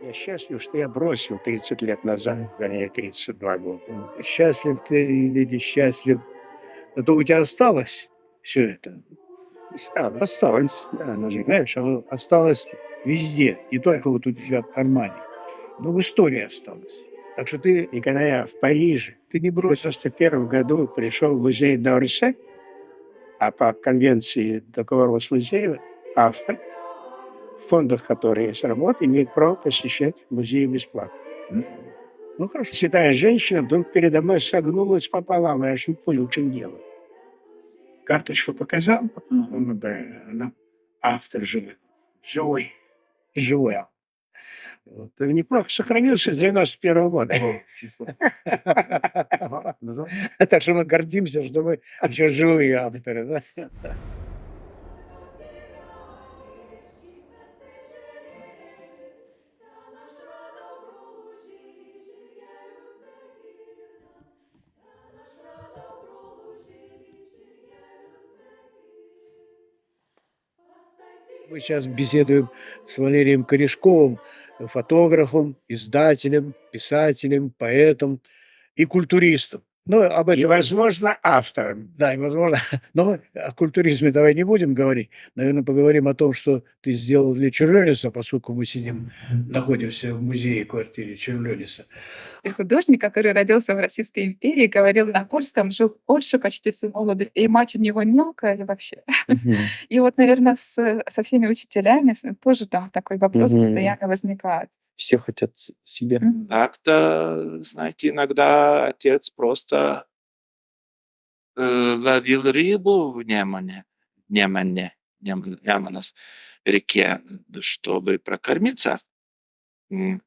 Я счастлив, что я бросил 30 лет назад, вернее, 32 года. Счастлив ты или несчастлив, это у тебя осталось все это? Стало. Осталось, Да, оно же понимаешь, оно осталось везде, не только вот у тебя в кармане, но в истории осталось. Так что ты, И когда я в Париже ты не в брось. 91 году пришел в музей Д'Орсе, а по конвенции договора с музеем автор, в фондах, которые есть работа, имеет право посещать музей бесплатно. Ну хорошо. Седая женщина вдруг передо мной согнулась пополам, и я аж не понял, в чем дело. Карточку показал, она автор живет. Живой. Живой. Вот. И неплохо сохранился с 91 года. Так что мы гордимся, что мы еще живые авторы. Да? Мы сейчас беседуем с Валерием Корешковым, фотографом, издателем, писателем, поэтом и культуристом. Ну, об И, этом, возможно, автором. да, и возможно. Но о культуризме давай не будем говорить. Наверное, поговорим о том, что ты сделал для Черлёниса, поскольку мы сидим, находимся в музее квартире Черлёниса. Художник, который родился в Российской империи, говорил на польском, жил в Польше почти всю молодость, и мать у него немка, и вообще. И вот, наверное, со всеми учителями тоже там такой вопрос постоянно возникает. Все хотят себе. Так-то, знаете, иногда отец просто ловил рыбу в Неманос реке, чтобы прокормиться. Не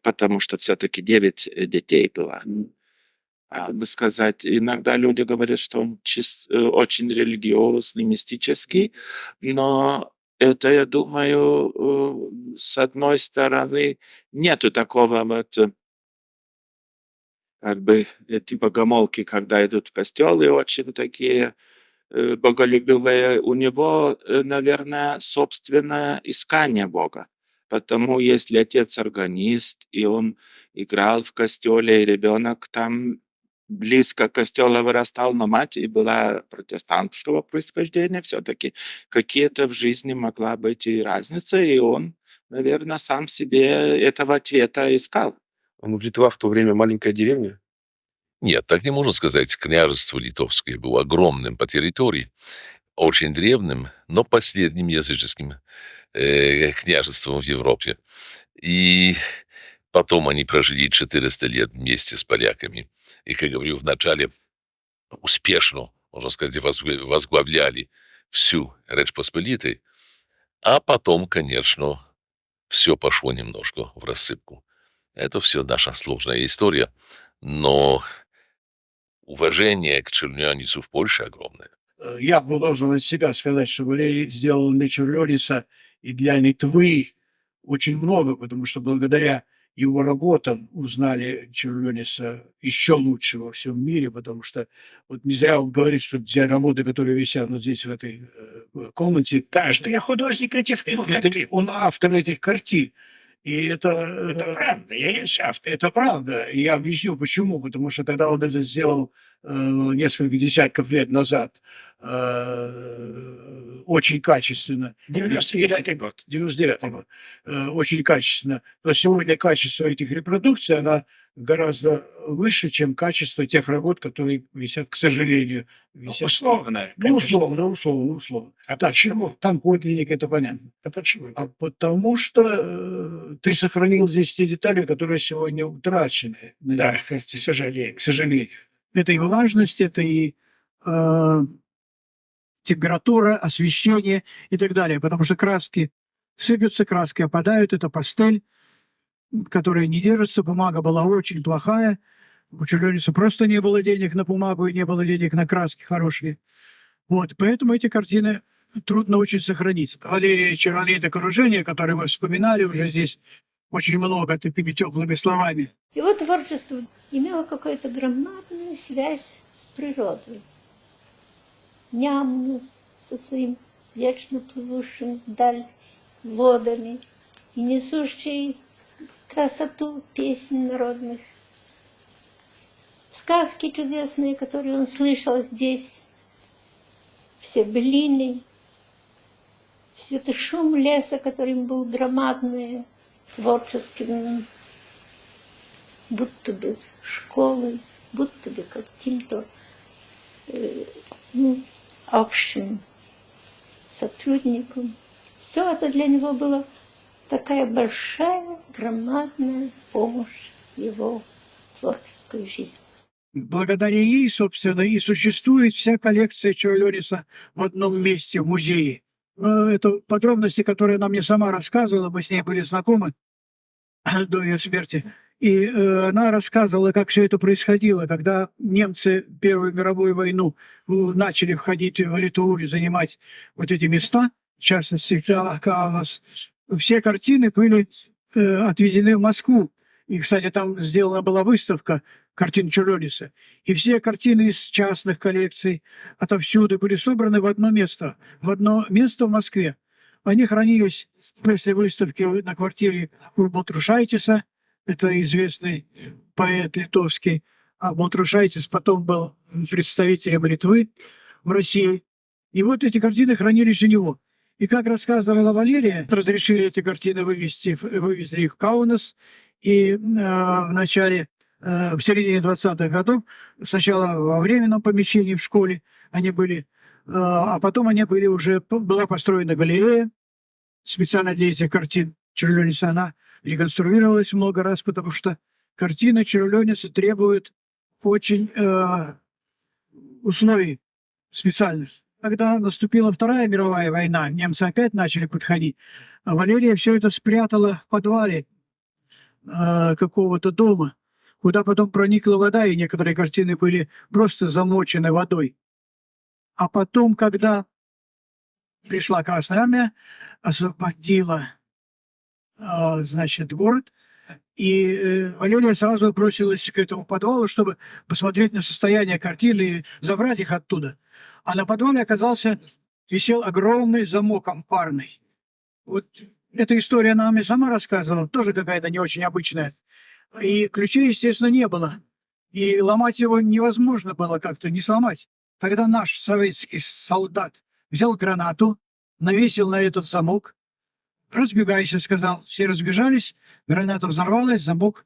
потому, что все-таки 9 детей было. Бы сказать, иногда люди говорят, что он очень религиозный, мистический, но это, я думаю, с одной стороны, нету такого вот как бы эти богомолки, когда идут в костелы, очень такие боголюбивые. У него, наверное, собственное искание Бога. Потому если отец органист, и он играл в костеле, и ребенок там близко к костелу вырастал, но мать и была протестантского происхождения, все-таки какие-то в жизни могла быть и разница, и он, наверное, сам себе этого ответа искал. Литва в то время маленькая деревня. Нет, так не можно сказать. Княжество Литовское было огромным по территории, очень древним, но последним языческим княжеством в Европе. И потом они прожили 400 лет вместе с поляками. И, как говорю, вначале успешно, можно сказать, возглавляли всю Речь Посполитой, а потом, конечно, все пошло немножко в рассыпку. Это все наша сложная история, но уважение к Черняницу в Польше огромное. Я бы должен от себя сказать, что Валерий сделал для Черлёниса и для Литвы очень много, потому что благодаря его работам узнали Черлёниса еще лучше во всем мире, потому что вот не зря он говорит, что те работы, которые висят вот здесь, в этой комнате, Да, что я художник этих картин. он автор этих картин. И Это правда, я есть автор. это правда. И я объясню, почему. Потому что тогда он это сделал несколько десятков лет назад очень качественно. 99-й год. 99-й год. Очень качественно. Но сегодня качество этих репродукций, она гораздо выше, чем качество тех работ, которые висят, к сожалению. Висят. Условно. Ну, условно. А почему? Там подлинник, это понятно. А почему? А потому что ты сохранил здесь те детали, которые сегодня утрачены. на Да, этих картинах, к сожалению. к сожалению. Это и влажность, это и температура, освещение и так далее. Потому что краски сыпятся, краски опадают. Это пастель, которая не держится. Бумага была очень плохая. У Черлёниса просто не было денег на бумагу и не было денег на краски хорошие. Вот, поэтому эти картины трудно очень сохранить. Валерия Черлит «Окружение», которое мы вспоминали уже здесь очень много такими теплыми словами. Его творчество имело какую-то громадную связь с природой. Нямнус со своим вечно плывущим вдаль водами и несущий красоту песен народных, сказки чудесные, которые он слышал здесь, все былины, все это шум леса, который был громадный, творческим, будто бы школой, будто бы каким-то общим сотрудником. Все это для него было такая большая, громадная помощь в его творческую жизнь. Благодаря ей, собственно, и существует вся коллекция Чарльониса в одном месте в музее. Это подробности, которые она мне сама рассказывала, мы с ней были знакомы до ее смерти. И она рассказывала, как все это происходило, когда немцы Первую мировую войну начали входить в Литву и занимать вот эти места, в частности, Каунас. Все картины были отвезены в Москву. И, кстати, там сделана была выставка картин Чарльониса. И все картины из частных коллекций отовсюду были собраны в одно место в Москве. Они хранились после выставки на квартире у Балтрушайтиса, это известный поэт литовский, а Балтрушайтис потом был представителем Литвы в России. И вот эти картины хранились у него. И как рассказывала Валерия, разрешили эти картины вывезли их в Каунас, и в середине 20-х годов, сначала во временном помещении в школе они были, а потом была построена галерея специально для этих картин Чарльониса. Она реконструировалась много раз, потому что картины Чарльониса требуют очень условий специальных. Когда наступила Вторая мировая война, немцы опять начали подходить, а Валерия все это спрятала в подвале какого-то дома, куда потом проникла вода, и некоторые картины были просто замочены водой. А потом, когда пришла Красная Армия, освободила, город, и Валерия сразу бросилась к этому подвалу, чтобы посмотреть на состояние картин и забрать их оттуда. А на подвале висел огромный замок ампарный. Вот эта история она мне сама рассказывала, тоже какая-то не очень обычная. И ключей, естественно, не было. И ломать его невозможно было как-то, не сломать. Тогда наш советский солдат взял гранату, навесил на этот замок, «Разбегайся», сказал. Все разбежались, граната взорвалась, замок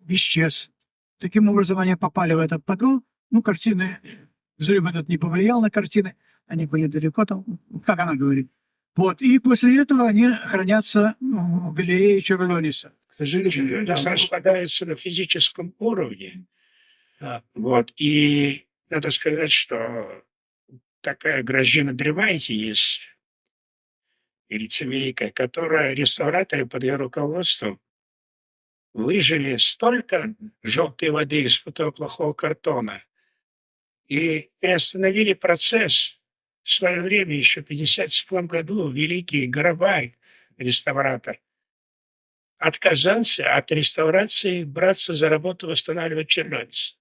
исчез. Таким образом, они попали в этот подвал. Картины, взрыв этот не повлиял на картины, они были далеко там, как она говорит. Вот, и после этого они хранятся в галерее Чарльониса. К сожалению, нас распадается на физическом уровне. Вот, и надо сказать, что такая Гражина Древайте есть, Ирица Великая, которая реставраторы под ее руководством выжили столько желтой воды из этого плохого картона и приостановили процесс. В свое время, еще в 1957 году, великий Горобай, реставратор, отказался от реставрации браться за работу восстанавливать Чарльонис.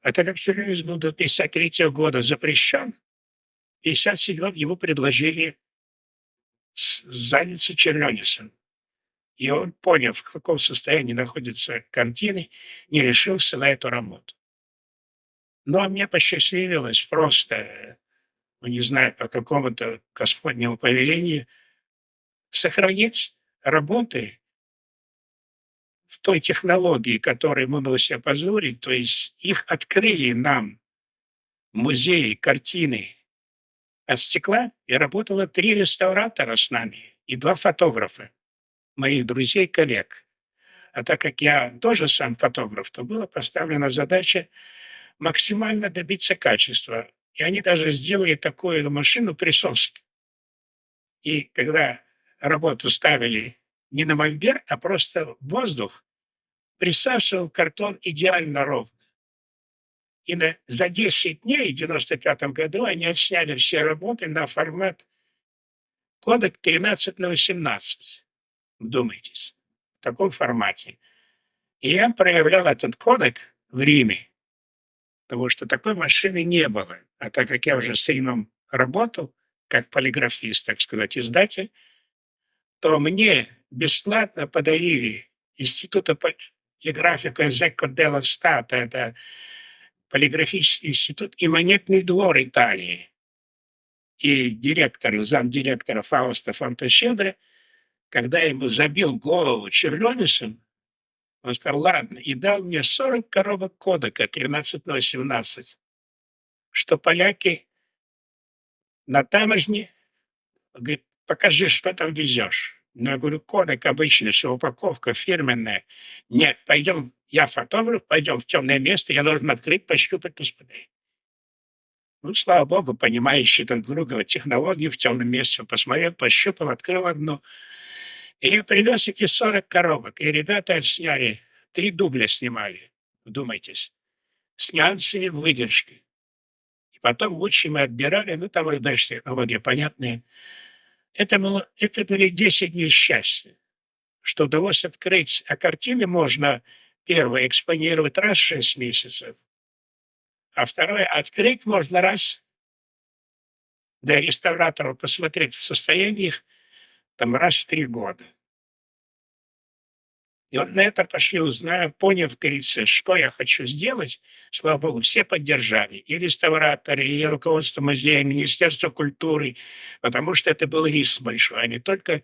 А так как Чарльонис был до 1953 года запрещен, в 1957 ему предложили заняться Чарльонисом. И он, поняв, в каком состоянии находятся картины, не решился на эту работу. Но мне посчастливилось просто, не знаю, по какому-то Господнему повелению, сохранить работы в той технологии, которую мы могли себе позволить, то есть их открыли нам музеи, картины от стекла, и работало 3 реставратора с нами и 2 фотографа, моих друзей, коллег. А так как я тоже сам фотограф, то была поставлена задача максимально добиться качества. И они даже сделали такую машину присоски. И когда работу ставили не на мольберт, а просто в воздух, присасывал картон идеально ровно. И за 10 дней в 1995 году они отсняли все работы на формат кодек 13/18. Вдумайтесь, в таком формате. И я проявлял этот кодек в Риме, потому что такой машины не было. А так как я уже с Римом работал, как полиграфист, так сказать, издатель, то мне бесплатно подарили Института полиграфика Зекко делла Стата, это полиграфический институт и монетный двор Италии. И директор, замдиректора Фауста Фонтощедро, когда ему забил голову Черлёнисом, он сказал: ладно, и дал мне 40 коробок кодека 13/17, что поляки на таможне, говорит, покажи, что там везешь. Но я говорю, кодек обычный, все упаковка фирменная. Нет, пойдем, я фотограф, пойдем в темное место, я должен открыть, пощупать, посмотреть. Ну, слава богу, понимающий друг друга технологии в темном месте. Посмотрел, пощупал, открыл одну. И я привез эти 40 коробок. И ребята отсняли, 3 дубля снимали. Вдумайтесь. С нюансами выдержки. И потом лучше мы отбирали, ну, там уже дальше технологии понятные. Это были 10 дней счастья, что удалось открыть. А картины можно, первое, экспонировать раз в 6 месяцев, а второе, открыть можно раз, для реставратора посмотреть в состоянии их, там, раз в 3 года. И вот на это пошли, узнаю, поняв, говорится, что я хочу сделать, слава богу, все поддержали. И реставраторы, и руководство музея, и Министерство культуры, потому что это был риск большой. Они только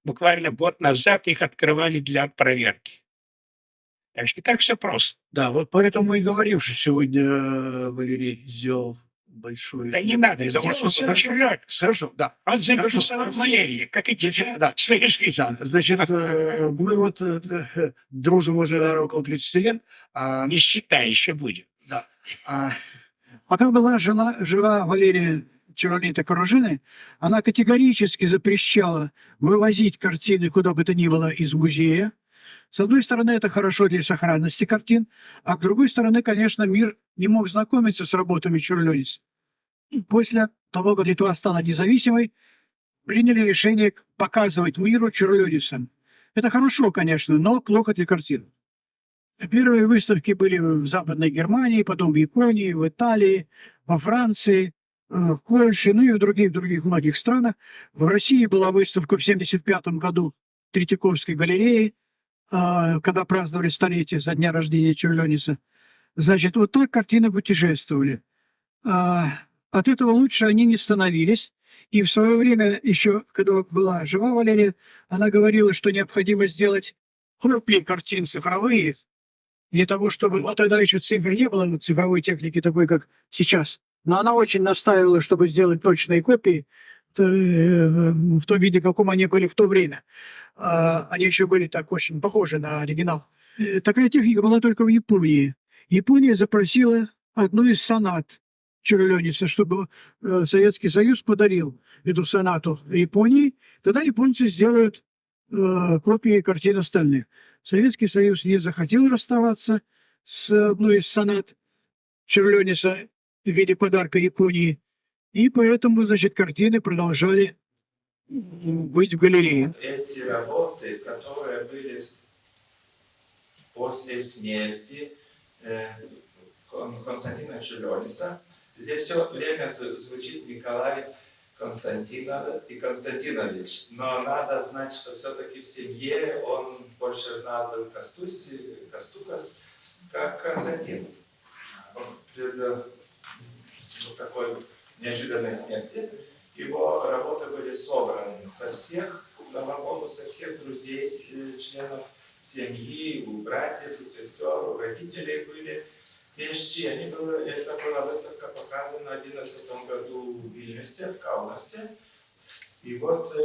буквально год назад их открывали для проверки. Так что так все просто. Да, вот поэтому мы и говорим, что сегодня Валерий сделал большую... Да не надо, Сделал сделал что-то. Черлёнис. Хорошо, да. Он записал Валерия, как и тебе, Да. в своей жизни. Да, значит, мы вот дружим уже, наверное, около 30 лет. Не считай, еще будем. Да. Пока была жива Валерия Чаролита Коружины, она категорически запрещала вывозить картины куда бы то ни было из музея. С одной стороны, это хорошо для сохранности картин, а с другой стороны, конечно, мир не мог знакомиться с работами Черлёниса. После того, как Литва стала независимой, приняли решение показывать миру Черлёниса. Это хорошо, конечно, но плохо для картин. Первые выставки были в Западной Германии, потом в Японии, в Италии, во Франции, в Польше, ну и в других многих странах. В России была выставка в 1975 году в Третьяковской галерее, когда праздновали столетие со дня рождения Черлёниса. Значит, вот так картины путешествовали. От этого лучше они не становились. И в свое время, еще когда была жива Валерия, она говорила, что необходимо сделать крупные картины цифровые, для того, чтобы... Вот тогда еще цифр не было, цифровой техники такой, как сейчас. Но она очень настаивала, чтобы сделать точные копии в том виде, каком они были в то время. Они еще были так очень похожи на оригинал. Такая техника была только в Японии. Япония запросила одну из сонат Черлёниса, чтобы Советский Союз подарил эту сонату Японии. Тогда японцы сделают копии картин остальных. Советский Союз не захотел расставаться с одной из сонат Черлёниса в виде подарка Японии, и поэтому, значит, картины продолжали быть в галерее. Эти работы, которые были после смерти Константина Черлёниса, здесь все время звучит Николай Константинович, но надо знать, что все-таки в семье он больше знал был Кастукас, как Константин. Он такой неожиданной смерти. Его работы были собраны со всех, слава богу, со всех друзей, членов семьи, у братьев, у сестер, у родителей были вещи. Это была выставка показана в 2011 году в Вильнюсе, в Каунасе. И вот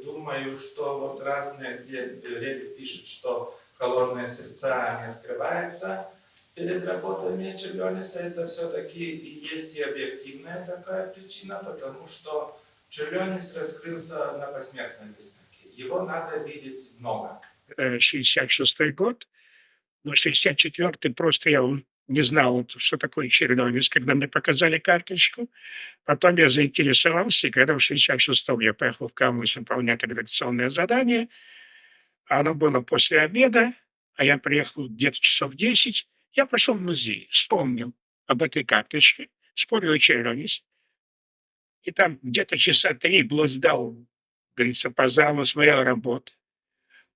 думаю, что вот разные, где Рерих пишет, что холодные сердца не открываются перед работами Черлёниса, это все-таки и есть и объективная такая причина, потому что Черлёнис раскрылся на посмертной выставке. Его надо видеть много. 66-й год, но 64-й просто я не знал, что такое Черлёнис, когда мне показали карточку. Потом я заинтересовался, и когда в 66-м я поехал в Каунас выполнять редакционное задание, оно было после обеда, а я приехал где-то часов 10, я пошел в музей, вспомнил об этой карточке, вспомнил о Черлёнисе. И там где-то часа 3 блуждал, говорится, по залу, смотрел работы.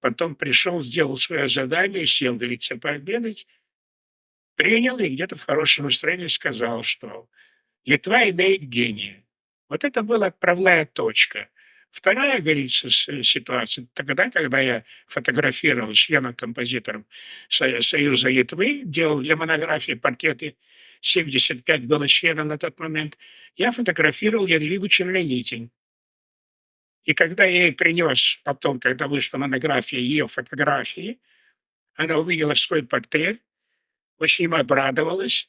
Потом пришел, сделал свое задание, сел, говорится, пообедать, принял и где-то в хорошем настроении сказал, что Литва имеет гения. Вот это была отправная точка. Вторая, говорится, ситуация, тогда, когда я фотографировал членом-композитором Союза Литвы, делал для монографии портреты, 75 было членов на тот момент, я фотографировал Ядвигу Черленитень. И когда я ей принес потом, когда вышла монография ее фотографии, она увидела свой портрет, очень обрадовалась.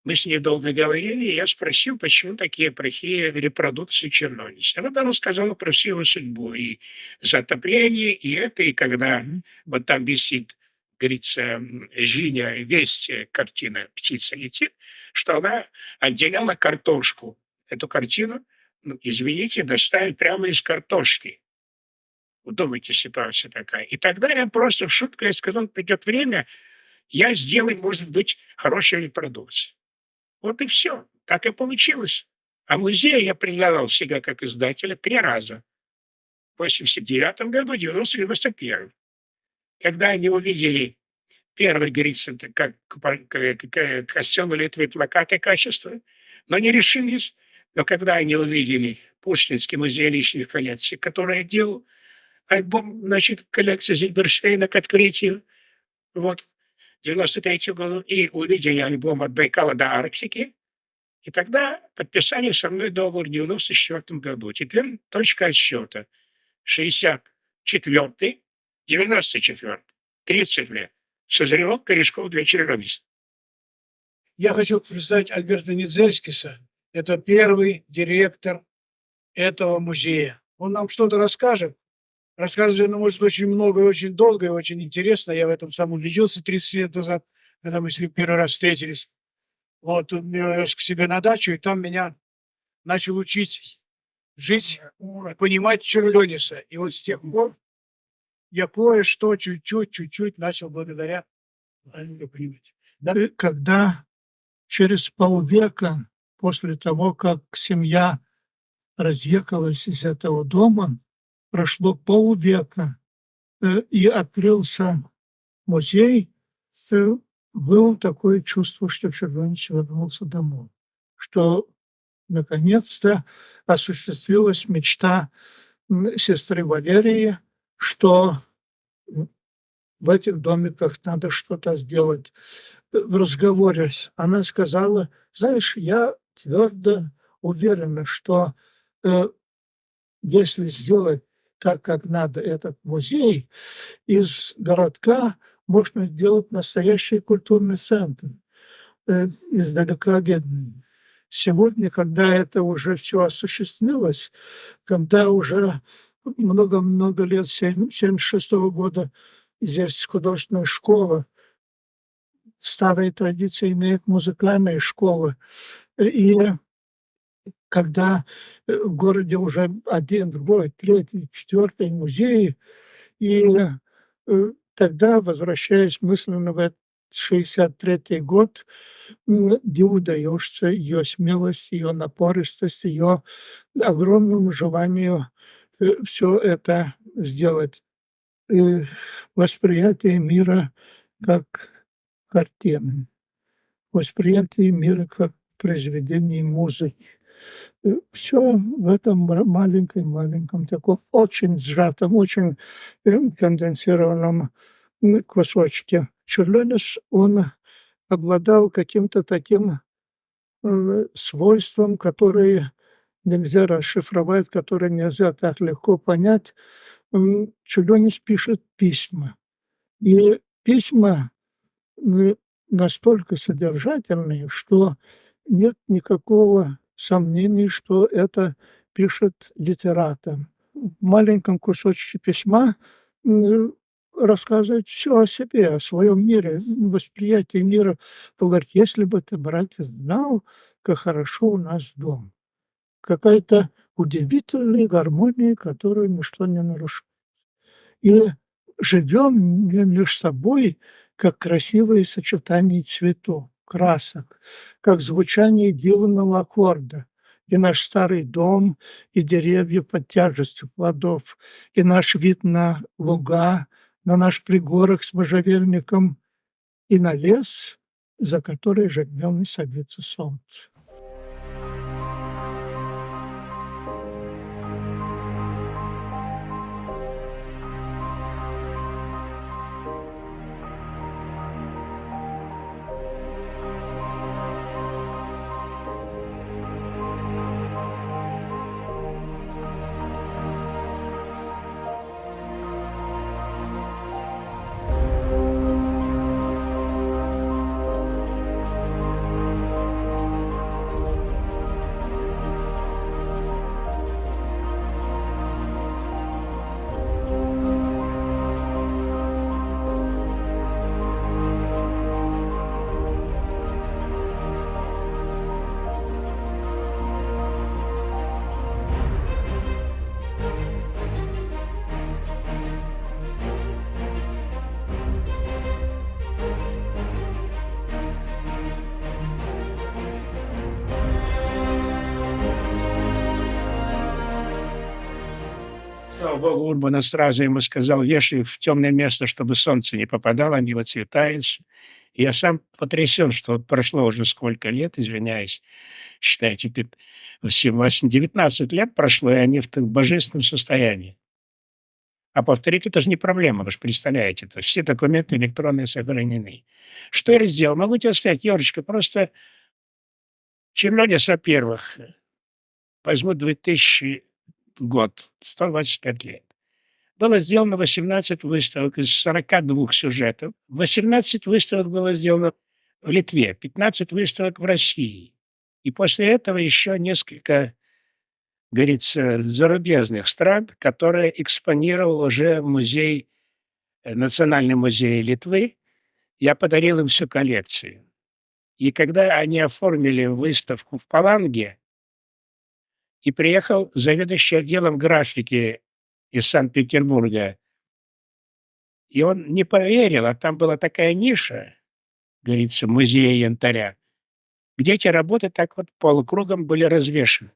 Мы с ней долго говорили, и я спросил, почему такие плохие репродукции Чернонис. Она там рассказала про всю его судьбу, и затопление, и это, и когда вот там висит, говорится, Жиня, весть картина «Птица летит», что она отделяла картошку. Эту картину, извините, доставили прямо из картошки. Вы думаете, ситуация такая. И тогда я просто в шутку я сказал, придет время, я сделаю, может быть, хорошую репродукцию. Вот и все. Так и получилось. А музею я предлагал себя как издателя 3 раза. В 89 году, 91. Когда они увидели первый, говорится, как костюм Литвы, плакаты качества, но не решились. Но когда они увидели Пушкинский музей личных коллекций, который я делал, альбом, значит, коллекции Зильберштейна к открытию, вот, 93 году, и увидели альбом «От Байкала до Арктики», и тогда подписали со мной договор в 94 году. Теперь точка отсчета. 64-й, 94-й, 30 лет. Созревал корешков для Чернонис. Я хочу представить Альберта Недзельскиса. Это первый директор этого музея. Он нам что-то расскажет. Рассказывать он может очень много и очень долго, и очень интересно. Я в этом сам убедился 30 лет назад, когда мы с ним первый раз встретились. Вот, он меня вез к себе на дачу, и там меня начал учить жить, понимать Черлениса. И вот с тех пор я кое-что чуть-чуть начал благодаря Владимиру понимать. Да? Когда через полвека после того, как семья разъехалась из этого дома, прошло полвека, и открылся музей, было такое чувство, что Червонец вернулся домой, что наконец-то осуществилась мечта сестры Валерии, что в этих домиках надо что-то сделать. В разговоре она сказала, знаешь, я твердо уверена, что если сделать так, как надо этот музей, из городка можно сделать настоящий культурный центр, издалека видный. Сегодня, когда это уже все осуществилось, когда уже много-много лет, 1976 года, здесь художественная школа, старые традиции имеют музыкальные школы, и когда в городе уже 1, 2, 3, 4 музеи, и тогда, возвращаясь мысленно в 1963 год, не удаешься ее смелость, ее напористость, ее огромному желанию все это сделать. И восприятие мира как картины, восприятие мира как произведение музыки. Все в этом маленьком таком, очень сжатом, очень конденсированном кусочке. Черленис, он обладал каким-то таким свойством, которое нельзя расшифровать, которое нельзя так легко понять. Черленис пишет письма. И письма настолько содержательные, что нет никакого сомнений, что это пишет литератор. В маленьком кусочке письма рассказывает все о себе, о своем мире, восприятии мира. Говорит, если бы ты, братец, знал, как хорошо у нас дома. Какая-то удивительная гармония, которую ничто не нарушает. И живем между собой, как красивые сочетания цветов, красок, как звучание дивного аккорда. И наш старый дом, и деревья под тяжестью плодов, и наш вид на луга, на наш пригорок с можжевельником и на лес, за который ежедневно садится солнце. Слава богу, Урбана сразу ему сказал: вешай в темное место, чтобы солнце не попадало, не выцветаешь. И я сам потрясен, что вот прошло уже сколько лет, извиняюсь, считайте, 19 лет прошло, и они в таком божественном состоянии. А повторить это же не проблема, вы же представляете, это все документы электронные сохранены. Что я сделал? Могу тебе сказать, Ёрочка, просто Чернёнец, во-первых, возьму 2000 год, 125 лет. Было сделано 18 выставок из 42 сюжетов. 18 выставок было сделано в Литве, 15 выставок в России. И после этого еще несколько, говорится, зарубежных стран, которые экспонировал уже музей, Национальный музей Литвы. Я подарил им всю коллекцию. И когда они оформили выставку в Паланге, и приехал заведующий отделом графики из Санкт-Петербурга, и он не поверил, а там была такая ниша, говорится, музея янтаря, где эти работы так вот полукругом были развешаны.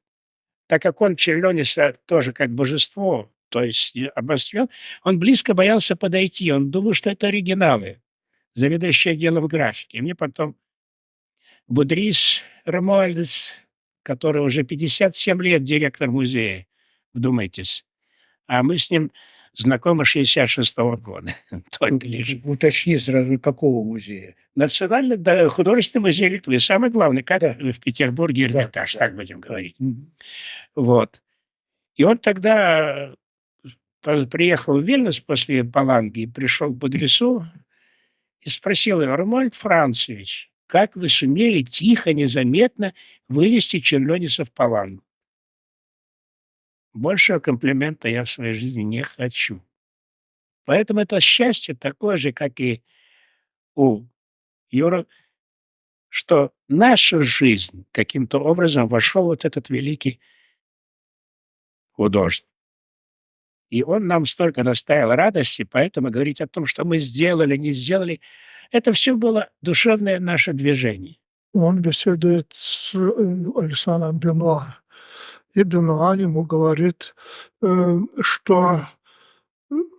Так как он Чернёнеца тоже как божество, то есть обострен, он близко боялся подойти, он думал, что это оригиналы, заведующий отделом графики. И мне потом Будрис Ромуальдес, который уже 57 лет директор музея, вдумайтесь, а мы с ним знакомы 66-го года. Только лишь. Уточни сразу, какого музея? Национальный, да, художественный музей Литвы. Самый главный, как в Петербурге, Эрмитаж, так будем говорить. Вот. И он тогда приехал в Вильнюс после Паланги, пришел к Будрису и спросил его: Ромуальд Францевич, как вы сумели тихо, незаметно вывести Чернёнеца в Палангу? Большего комплимента я в своей жизни не хочу. Поэтому это счастье такое же, как и у Юры, что наша жизнь каким-то образом вошел вот этот великий художник. И он нам столько доставил радости, поэтому говорить о том, что мы сделали, не сделали, это все было душевное наше движение. Он беседует с Александром Бенуа. И Бенуа ему говорит, что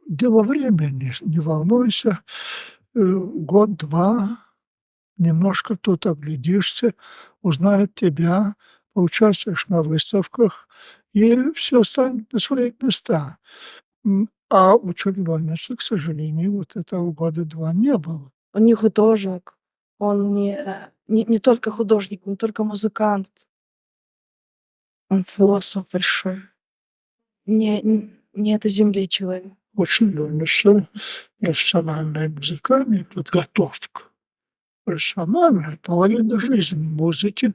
дело времени, не волнуйся, год-два, немножко тут оглядишься, узнают тебя, поучаствуешь на выставках, и все станет на свои места. А у Чернёнеца, к сожалению, вот этого года-два не было. Он не художник, он не только художник, не только музыкант. Он философ большой. Не этой земли человек. У Чернёнеца профессиональная музыкальная подготовка. Профессиональная половина жизни музыки.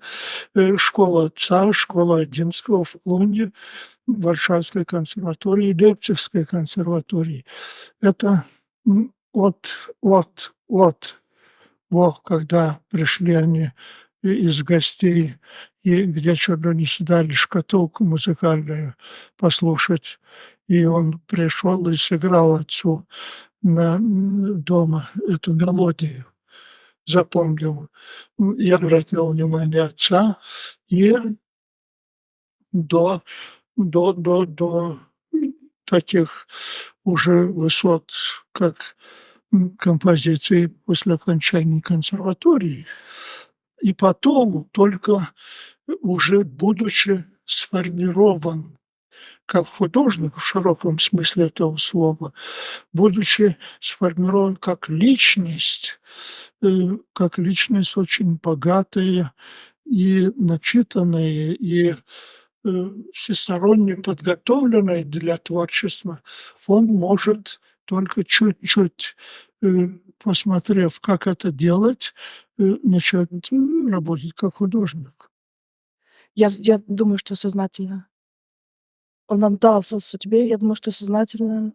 Школа отца, школа Одинского в Лунде, Варшавской консерватории, Лейпцигской консерватории. Это когда пришли они из гостей, и где Чернёнецу дали шкатулку музыкальную послушать, и он пришел и сыграл отцу дома эту мелодию. Запомнил. Я обратил внимание отца, и до таких уже высот как композиции после окончания консерватории. И потом, только уже будучи сформирован как художник в широком смысле этого слова, будучи сформирован как личность очень богатая и начитанная, и всесторонне подготовленная для творчества, он может только чуть-чуть, посмотрев, как это делать, начать работать как художник. Я думаю, что сознательно. Он отдался судьбе. Я думаю, что сознательно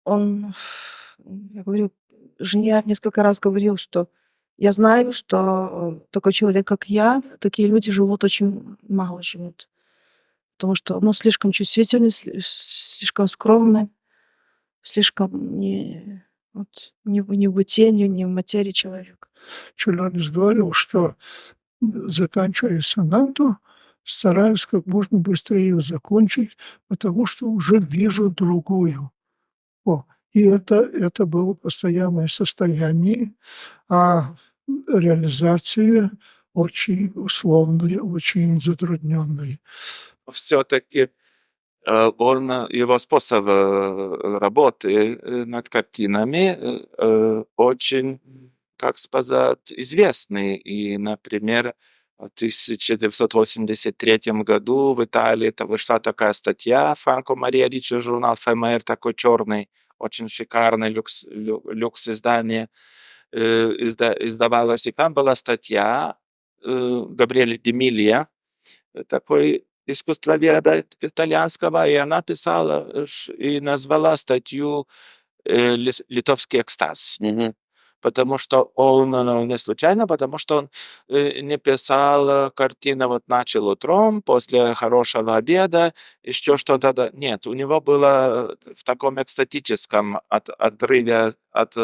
он, я говорю, жене несколько раз говорил, что я знаю, что такой человек, как я, такие люди живут очень мало живут. Потому что, слишком чувствительный, слишком скромный, слишком не в бытие, не в материи человек. Чулянис говорил, что, заканчивая сонату, стараюсь как можно быстрее ее закончить, потому что уже вижу другую. И это было постоянное состояние, а реализация очень условная, очень затрудненная. Все-таки его способ работы над картинами очень, как сказать, известный. И, например, в 1983 году в Италии вышла такая статья Франко Мария Риччи, журнал ФМР, такой черный, очень шикарный люкс издание издавалось. И там была статья Габриэля Демилья, такой искусствоведа итальянского, и она писала и назвала статью «Литовский экстаз». Потому что он, не случайно, потому что он не писал картины, начал утром, после хорошего обеда, еще что-то. Нет, у него было в таком экстатическом отрыве от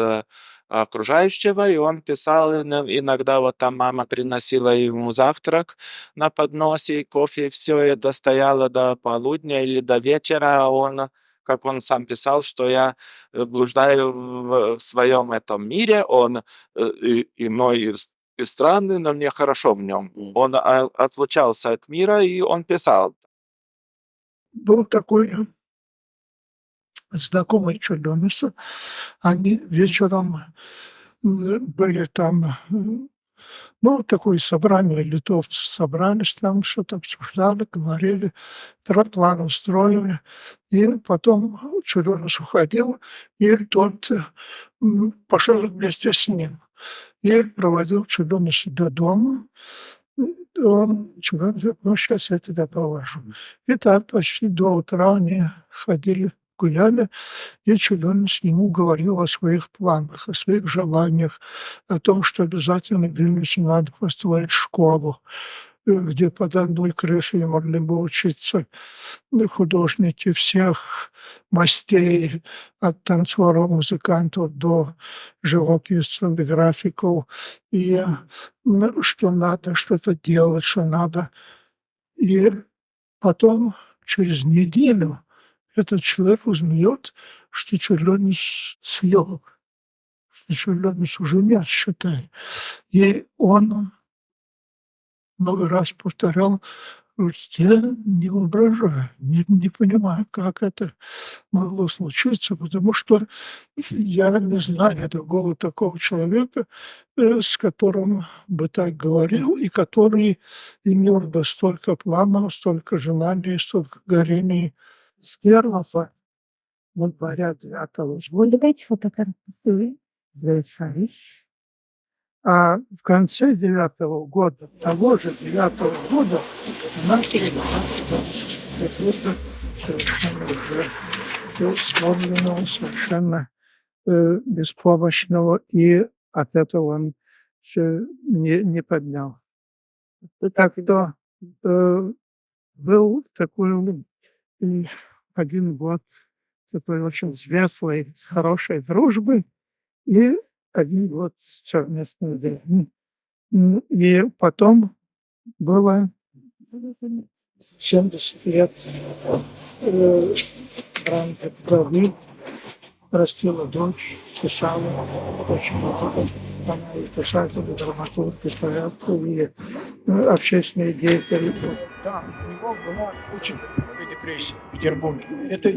окружающего, и он писал иногда, там мама приносила ему завтрак на подносе, кофе, и все это стояло до полудня или до вечера, а он, как он сам писал, что я блуждаю в своем этом мире, он иной и странный, но мне хорошо в нем. Он отлучался от мира, и он писал. Был такой знакомый Чулянisa. Они вечером были там, такое собрание, литовцы собрались, там что-то обсуждали, говорили, план устроили. И потом Чулянис уходил, и тот пошел вместе с ним. И проводил Чуляниса до дома. Чулянис говорит, сейчас я тебя повожу. И так почти до утра они ходили, гуляли, и Чулянис ему говорил о своих планах, о своих желаниях, о том, что обязательно в Вильнюсе надо построить школу, где под одной крышей могли бы учиться художники всех мастей, от танцоров, музыкантов до живописцев, графиков, и что надо что-то делать, что надо. И потом, через неделю, этот человек узнает, что Чулянис слег, что Чулянис уже нет, считай. И он много раз повторял, я не воображаю, не понимаю, как это могло случиться, потому что я не знаю другого такого человека, с которым бы так говорил, и который имел бы столько планов, столько желаний, столько горений. С 1 января 9 года, а в конце 9 года, того же 9 года, начали совершенно уже сломленного, совершенно беспомощного, и от этого он не поднял. Так что был такой один год такой очень светлой, хорошей дружбы, и 1 год совместной жизни. И потом было 70 лет травы, растила дочь, писала очень много. Она и писатель, и драматург, и поэт, и общественный деятель. Да, у него была очень глубокая депрессия в Петербурге.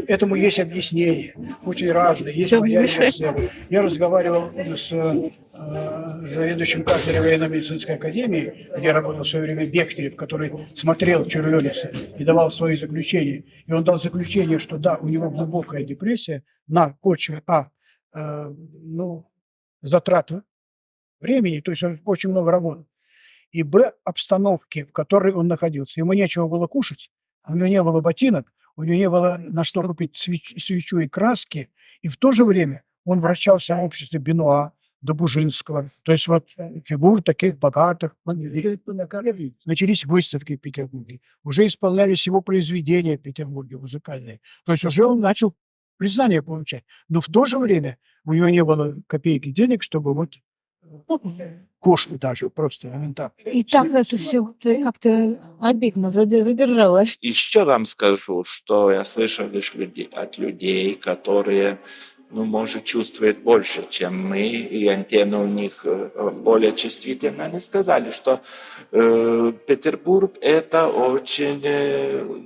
Этому есть объяснение, очень разные. Есть моя версия. Я разговаривал с заведующим кафедрой военно-медицинской академии, где работал в свое время Бехтерев, который смотрел Черлёница и давал свои заключения. И он дал заключение, что да, у него глубокая депрессия на почве затрат времени, то есть он очень много работал, и б, обстановки, в которой он находился. Ему нечего было кушать, у него не было ботинок, у него не было на что купить свечу и краски, и в то же время он вращался в обществе Бенуа, Добужинского, то есть вот фигур таких богатых. Начались выставки в Петербурге, уже исполнялись его произведения в Петербурге музыкальные, то есть уже он начал признание получать, но в то же время у него не было копейки денег, чтобы вот кушать даже просто элементарно. И так это все как-то обидно задержалось. Еще вам скажу, что я слышал лишь от людей, которые, может, чувствуют больше, чем мы, и антенна у них более чувствительна. Они сказали, что Петербург – это очень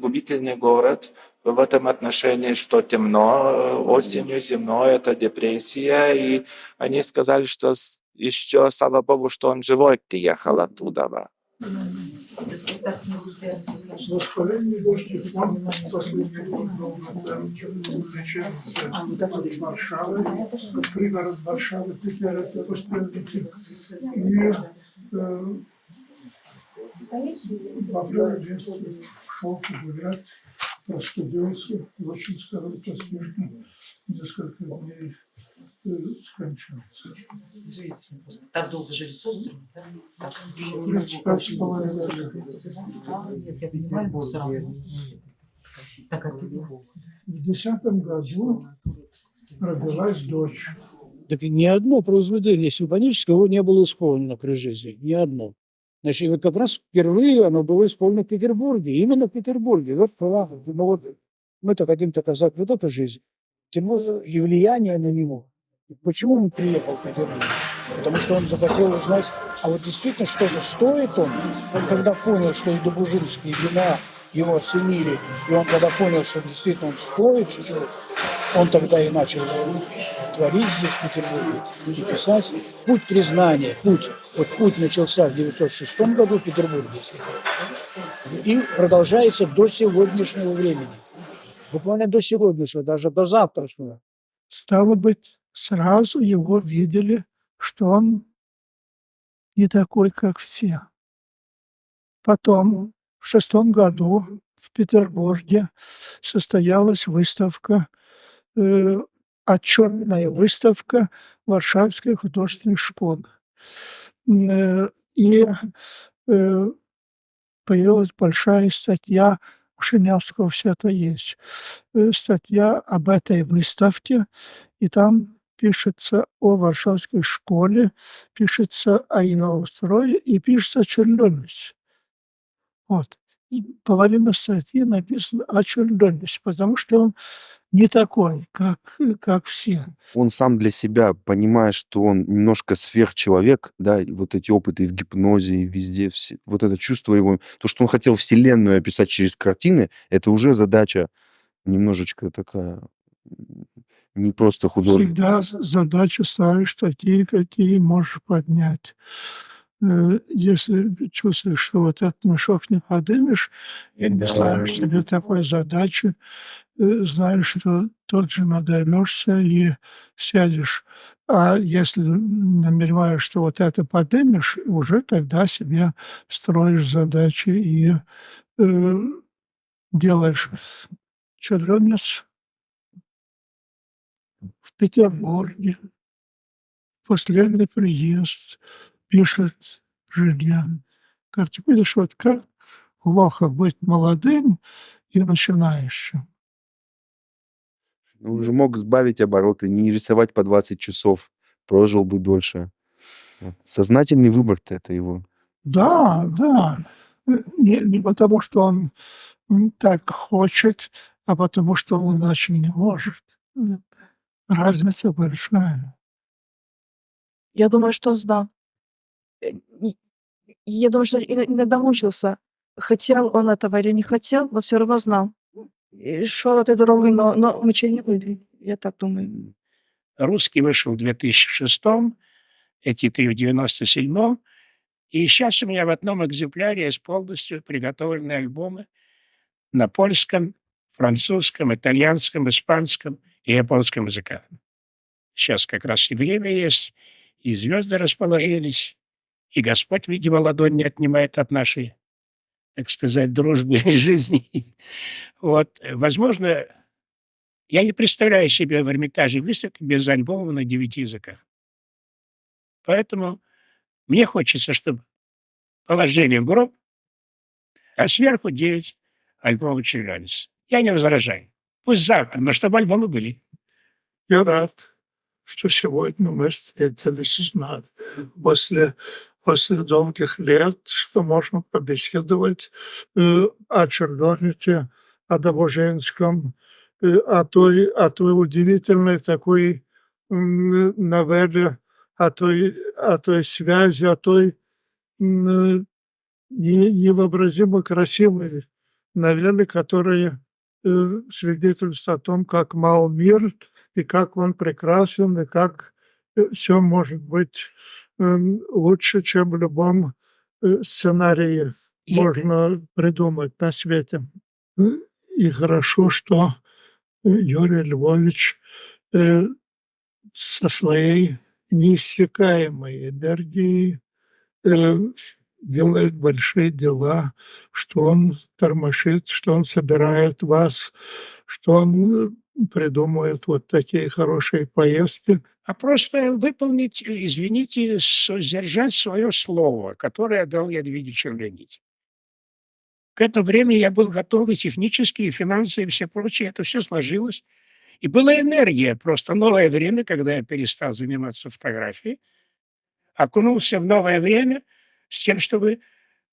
губительный город в этом отношении, что темно, осенью, зимой – это депрессия. И они сказали, что еще, слава Богу, что он живой приехал оттуда. Воспаление легких последний год встречается от Варшавы, пригород Варшавы, теперь это пустынники. И в апреле шел погулять, простудился, очень скоро, посмертно, несколько дней скончался. Так долго жили с островом, да? Так, 35,5 лет. Нет, я понимаю, но все равно. Так обидно. В 2010 году родилась дочь. Так ни одно произведение симфонического не было исполнено при жизни, ни одно. Значит, вот как раз впервые оно было исполнено в Петербурге, именно в Петербурге. Вот мы-то хотим доказать вот эту жизнь, и влияние на него. Почему он приехал в Петербург? Потому что он захотел узнать, а вот действительно что-то стоит он когда понял, что и Добужинский, и Бена его оценили, и он когда понял, что действительно он стоит чего-то, он тогда и начал творить здесь, в Петербурге, и писать. Путь признания, путь начался в 1906 году в Петербурге, и продолжается до сегодняшнего времени. Буквально до сегодняшнего, даже до завтрашнего. Стало быть, сразу его видели, что он не такой, как все. Потом, в 1906 году в Петербурге состоялась выставка, отчетная выставка Варшавской художественной школы. И появилась большая статья, у Шинявского все это есть, статья об этой выставке, и там пишется о Варшавской школе, пишется о ее строе и пишется о Черлёнице. Вот. И половина статьи написана о Черлёнице, потому что он не такой, как все. Он сам для себя, понимая, что он немножко сверхчеловек, да, и вот эти опыты и в гипнозе, и везде, вот это чувство его, то, что он хотел вселенную описать через картины, это уже задача немножечко такая, не просто художественная. Всегда задачи ставишь такие, какие можешь поднять. Если чувствуешь, что вот этот мешок не поднимешь, и не ставишь себе такой задачи, знаешь, что тот же надорвешься и сядешь. А если намереваешь, что вот это поднимешь, уже тогда себе строишь задачи и делаешь. Черлёнец в Петербурге, последний приезд, пишет жене. Говорит, видишь, вот как плохо быть молодым и начинающим. Он уже мог сбавить обороты, не рисовать по 20 часов, прожил бы дольше. Сознательный выбор-то это его. Да. Не потому, что он так хочет, а потому что он иначе не может. Разница большая. Я думаю, что да. Э, и я думаю, что иногда мучился, хотел он этого или не хотел, но все равно знал. И шел этой дорогой, но мучения были. Я так думаю. Русский вышел в 2006, эти 3 в 97. И сейчас у меня в одном экземпляре есть полностью приготовленные альбомы на польском, французском, итальянском, испанском и японском языках. Сейчас как раз и время есть, и звезды расположились, и Господь, видимо, ладонь не отнимает от нашей, так сказать, дружбы и жизни. Вот, возможно, я не представляю себе в Эрмитаже выставки без альбома на 9 языках. Поэтому мне хочется, чтобы положили в гроб, а сверху 9 альбомов Челябинска. Я не возражаю. Пусть завтра, но чтобы альбомы были. Я рад, что сегодня мы встретились после долгих лет, что можно побеседовать о Чернорите, о Добоженском, о той удивительной такой новелле, о той связи, о той невообразимо красивой новелле, которая свидетельствует о том, как мал мир, и как он прекрасен, и как все может быть лучше, чем в любом сценарии можно придумать на свете. И хорошо, что Юрий Львович со своей неиссякаемой энергией делает большие дела, что он тормошит, что он собирает вас, что он придумывает вот такие хорошие поездки. А просто выполнить, извините, сдержать свое слово, которое дал Ядвиге Леонидовне. К этому времени я был готов и технически, и финансово, и все прочее. Это все сложилось. И была энергия, просто новое время, когда я перестал заниматься фотографией, окунулся в новое время с тем, чтобы...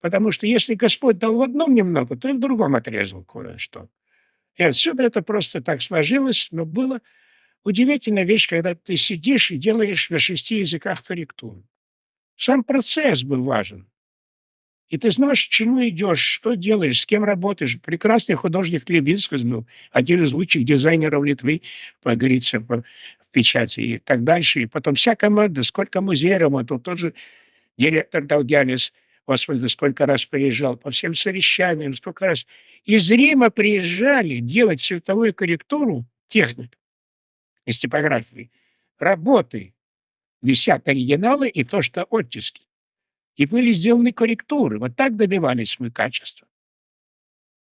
Потому что если Господь дал в одном немного, то и в другом отрезал кое-что. И отсюда это просто так сложилось, но было удивительная вещь, когда ты сидишь и делаешь на 6 языках корректуру. Сам процесс был важен. И ты знаешь, к чему идешь, что делаешь, с кем работаешь. Прекрасный художник Лебинский был, один из лучших дизайнеров Литвы, как говорится, в печати и так дальше. И потом вся команда, сколько музеев работал, тот же директор Долгянис, Господи, сколько раз приезжал, по всем совещаниям, сколько раз. Из Рима приезжали делать цветовую корректуру, техник из типографии. Работы висят оригиналы и то, что оттиски. И были сделаны корректуры. Вот так добивались мы качества.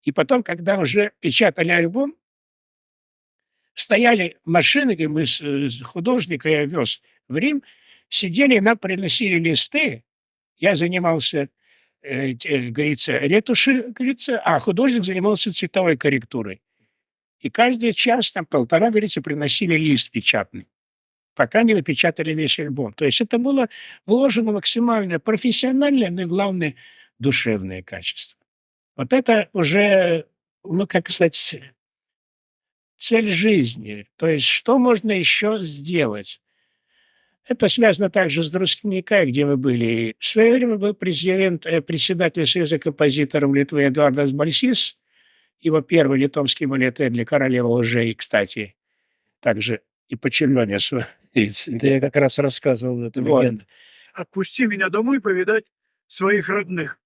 И потом, когда уже печатали альбом, стояли машины, и мы с художника я вез в Рим, сидели, нам приносили листы. Я занимался, говорится, ретушью, говорится, а художник занимался цветовой корректурой. И каждый час, там, полтора, говорится, приносили лист печатный, пока не напечатали весь альбом. То есть это было вложено максимально профессиональное, но и, главное, душевное качество. Вот это уже, ну, как сказать, цель жизни. То есть что можно еще сделать? Это связано также с Друскинникой, где вы были. В свое время был председатель Союза композиторов Литвы Эдуарdas Balsys, его первый литовский балет для «Королева лжей», кстати, также и по Čiurlionis. Да я как раз рассказывал эту легенду. Отпусти меня домой повидать своих родных.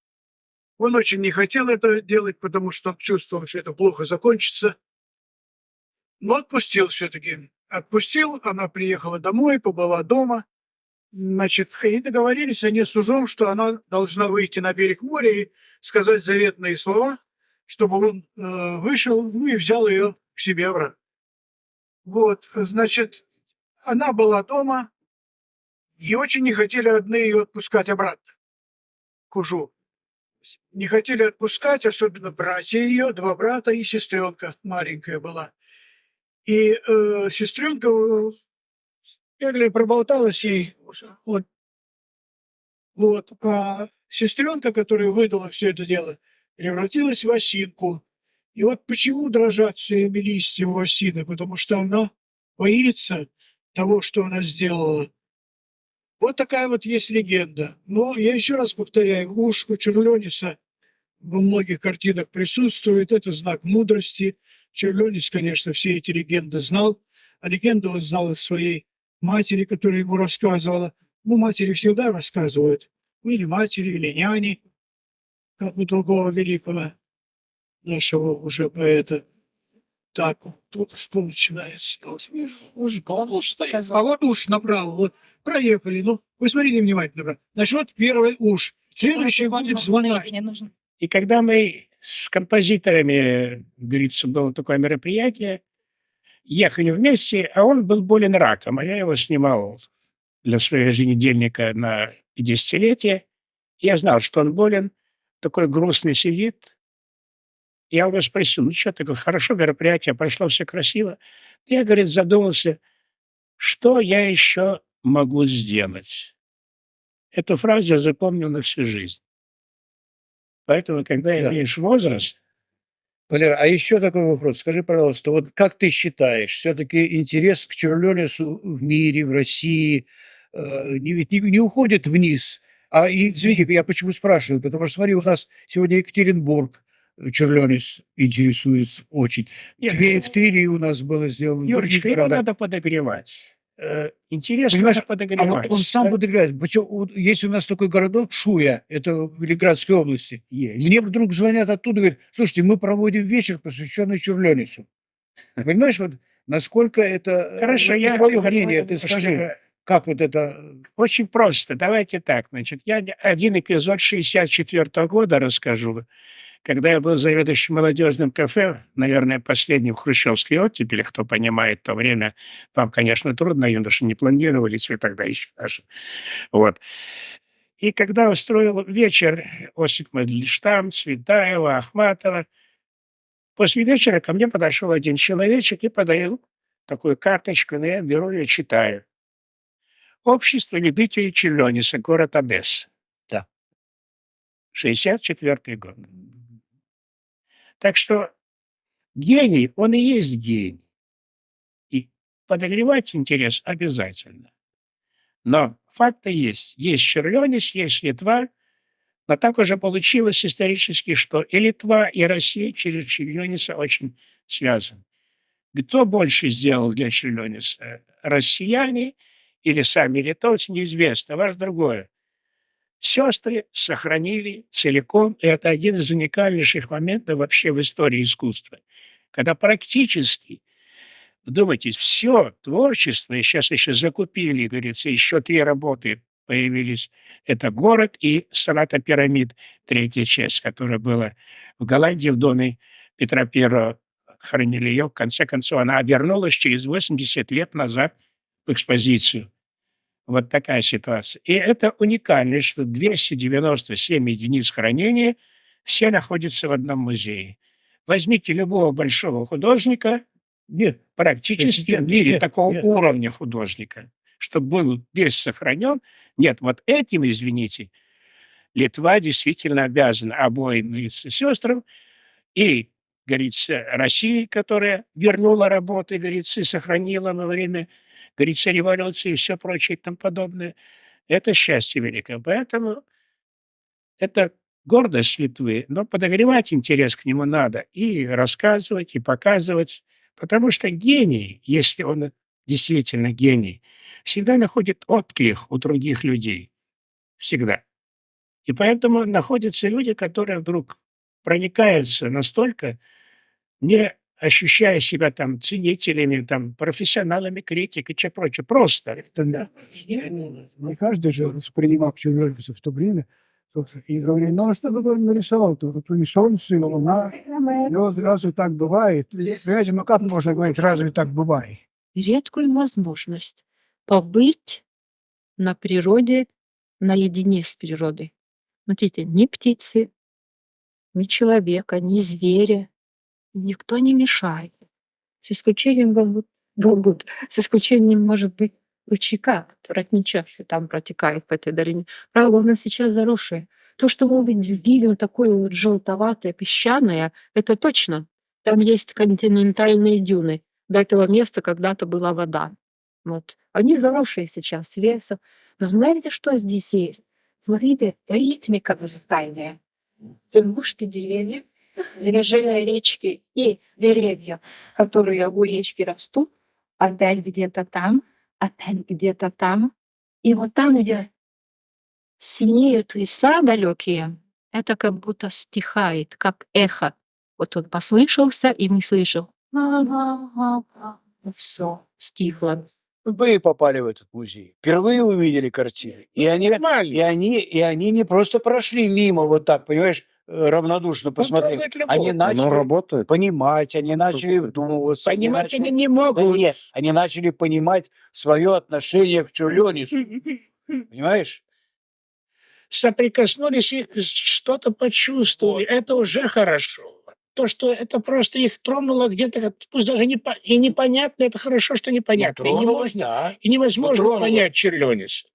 Он очень не хотел это делать, потому что он чувствовал, что это плохо закончится. Но отпустил все-таки. Отпустил, она приехала домой, побыла дома. Значит, и договорились они с ужом, что она должна выйти на берег моря и сказать заветные слова, чтобы он вышел, ну и взял ее к себе обратно. Вот, значит, она была дома, и очень не хотели одни ее отпускать обратно к ужу. Не хотели отпускать, особенно братья ее, 2 брата и сестренка маленькая была. И сестренка проболталась ей. Вот. А сестренка, которая выдала все это дело, превратилась в осинку И вот почему дрожат все листья у осины? Потому что она боится того, что она сделала. Вот такая вот есть легенда. Но я еще раз повторяю, ушко Черлёниса во многих картинах присутствует. Это знак мудрости. Черлёнис, конечно, все эти легенды знал. А легенду он знал из своей матери, которая ему рассказывала. Ну, матери всегда рассказывают. Или матери, или няни, как у другого великого нашего уже поэта. Так, вот тут что начинается? Вот вижу, уж уж стоит. А вот уж направо, вот проехали. Ну, вы смотрите внимательно, брат. Значит, вот первый уж. Следующий будет звонок. И когда мы с композиторами, говорится, было такое мероприятие, ехали вместе, а он был болен раком, а я его снимал для своего еженедельника на 50-летие. Я знал, что он болен, такой грустный сидит. Я его спросил: ну что такое, хорошо мероприятие, прошло все красиво. Я, говорит, задумался, что я еще могу сделать. Эту фразу я запомнил на всю жизнь. Поэтому, когда Да. имеешь возраст, Валера, а еще такой вопрос. Скажи, пожалуйста, вот как ты считаешь, все-таки интерес к Черлёнису в мире, в России, ведь не уходит вниз? А и, извините, я почему спрашиваю? Потому что, смотри, у нас сегодня Екатеринбург, Черлёнис интересует очень. Нет, В Твери у нас было сделано. в других Юрочка, его городах. надо подогревать. Э, Интерес Понимаешь, надо а подогревать. вот он сам Да? подогревает. Причем вот есть у нас такой городок Шуя, это в Ленинградской области. Есть. Мне вдруг звонят оттуда, говорят: слушайте, мы проводим вечер, посвященный Черлёнису. Понимаешь, вот насколько это... Хорошо, вот я твое мнение, ты что, скажи, как вот это... очень просто. Давайте так. Значит, я один эпизод 1964 года расскажу. Когда я был заведующим молодежным кафе, наверное, последним в хрущевской оттепели, кто понимает то время, вам, конечно, трудно, юноши не планировались вы тогда еще даже. Вот. И когда устроил вечер Осип Мандельштам, Цветаева, Ахматова, после вечера ко мне подошел один человечек и подарил такую карточку, но я беру ее, читаю. «Общество любителей Черлёниса, город Одесса». Да. 64 год. Так что гений, он и есть гений. И подогревать интерес обязательно. Но факты есть. Есть Черлёнис, есть Литва. Но так уже получилось исторически, что и Литва, и Россия через Черлёниса очень связаны. Кто больше сделал для Черлёниса? Россияне или сами литовцы, неизвестно. Важно другое. Сестры сохранили целиком, и это один из уникальнейших моментов вообще в истории искусства, когда практически, вдумайтесь, все творчество, и сейчас еще закупили, говорится, еще 3 работы появились. Это «Город» и «Соната пирамид», 3-я часть, которая была в Голландии в доме Петра I. Хранили ее. В конце концов, она вернулась через 80 лет назад в экспозицию. Вот такая ситуация. И это уникально, что 297 единиц хранения все находятся в одном музее. Возьмите любого большого художника, нет практически в мире такого уровня художника, чтобы был весь сохранен. Нет, вот этим, извините, Литва действительно обязана обоим сестрам и, говорится, России, которая вернула работы, говорится, и сохранила во время, говорится, революции и все прочее и тому подобное. Это счастье великое. Поэтому это гордость Литвы, но подогревать интерес к нему надо и рассказывать, и показывать, потому что гений, если он действительно гений, всегда находит отклик у других людей. Всегда. И поэтому находятся люди, которые вдруг проникаются настолько, не ощущая себя там ценителями, там, профессионалами, критикой, и прочее. Просто. Не каждый же воспринимал Черлёниса в то время. И говорили: ну а что ты нарисовал? Тут и солнце, и луна. И вот разве так бывает? Понимаете, ну как можно говорить, разве так бывает? Редкую возможность побыть на природе, наедине с природой. Смотрите, ни птицы, ни человека, ни зверя, никто не мешает. С исключением, с исключением, может быть, ручейка, родничка, что там протекает по этой долине. Правда, у нас сейчас заросшее. То, что мы видим такое вот желтоватое, песчаное, это точно. Там есть континентальные дюны. До этого места когда-то была вода. Вот. Они заросшие сейчас лесом. Но знаете, что здесь есть? Смотрите, ритмика восстания. Верхушки деревьев, движение речки и деревья, которые у речки растут, опять где-то там, опять где-то там. И вот там, где синеют леса далекие, это как будто стихает, как эхо. Вот он послышался, и мы слышим. Все, стихло. Вы попали в этот музей, впервые увидели картины, и они не просто прошли мимо вот так, понимаешь, равнодушно посмотрели. Они Оно начали работает. понимать, они начали вдумываться. Понимать они начали- не Да могут. нет, они начали понимать свое отношение к Чурлёнису. Понимаешь? Соприкоснулись и что-то почувствовали. Это уже хорошо. То, что это просто их тронуло где-то, пусть даже и непонятно, это хорошо, что непонятно. И не Тронуло, можно, да. и невозможно тронуло. понять Черлёнис.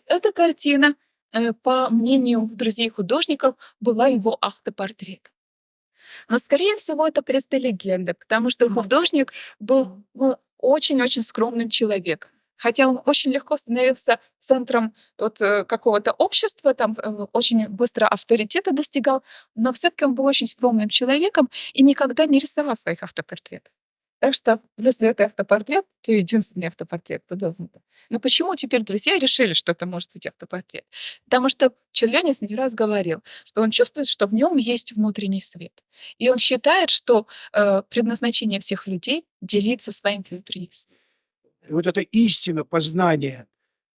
Эта картина, по мнению друзей художников, была его автопортрет. Но, скорее всего, это просто легенда, потому что художник был очень-очень скромным человеком. Хотя он очень легко становился центром какого-то общества, там очень быстро авторитета достигал, но все-таки он был очень скромным человеком и никогда не рисовал своих автопортретов. Так что, если это автопортрет, то единственный автопортрет. То должен быть. Но почему теперь друзья решили, что это может быть автопортрет? Потому что Черлёнис не раз говорил, что он чувствует, что в нем есть внутренний свет. И он считает, что предназначение всех людей — делиться своим внутренним светом. И вот эта истина познания,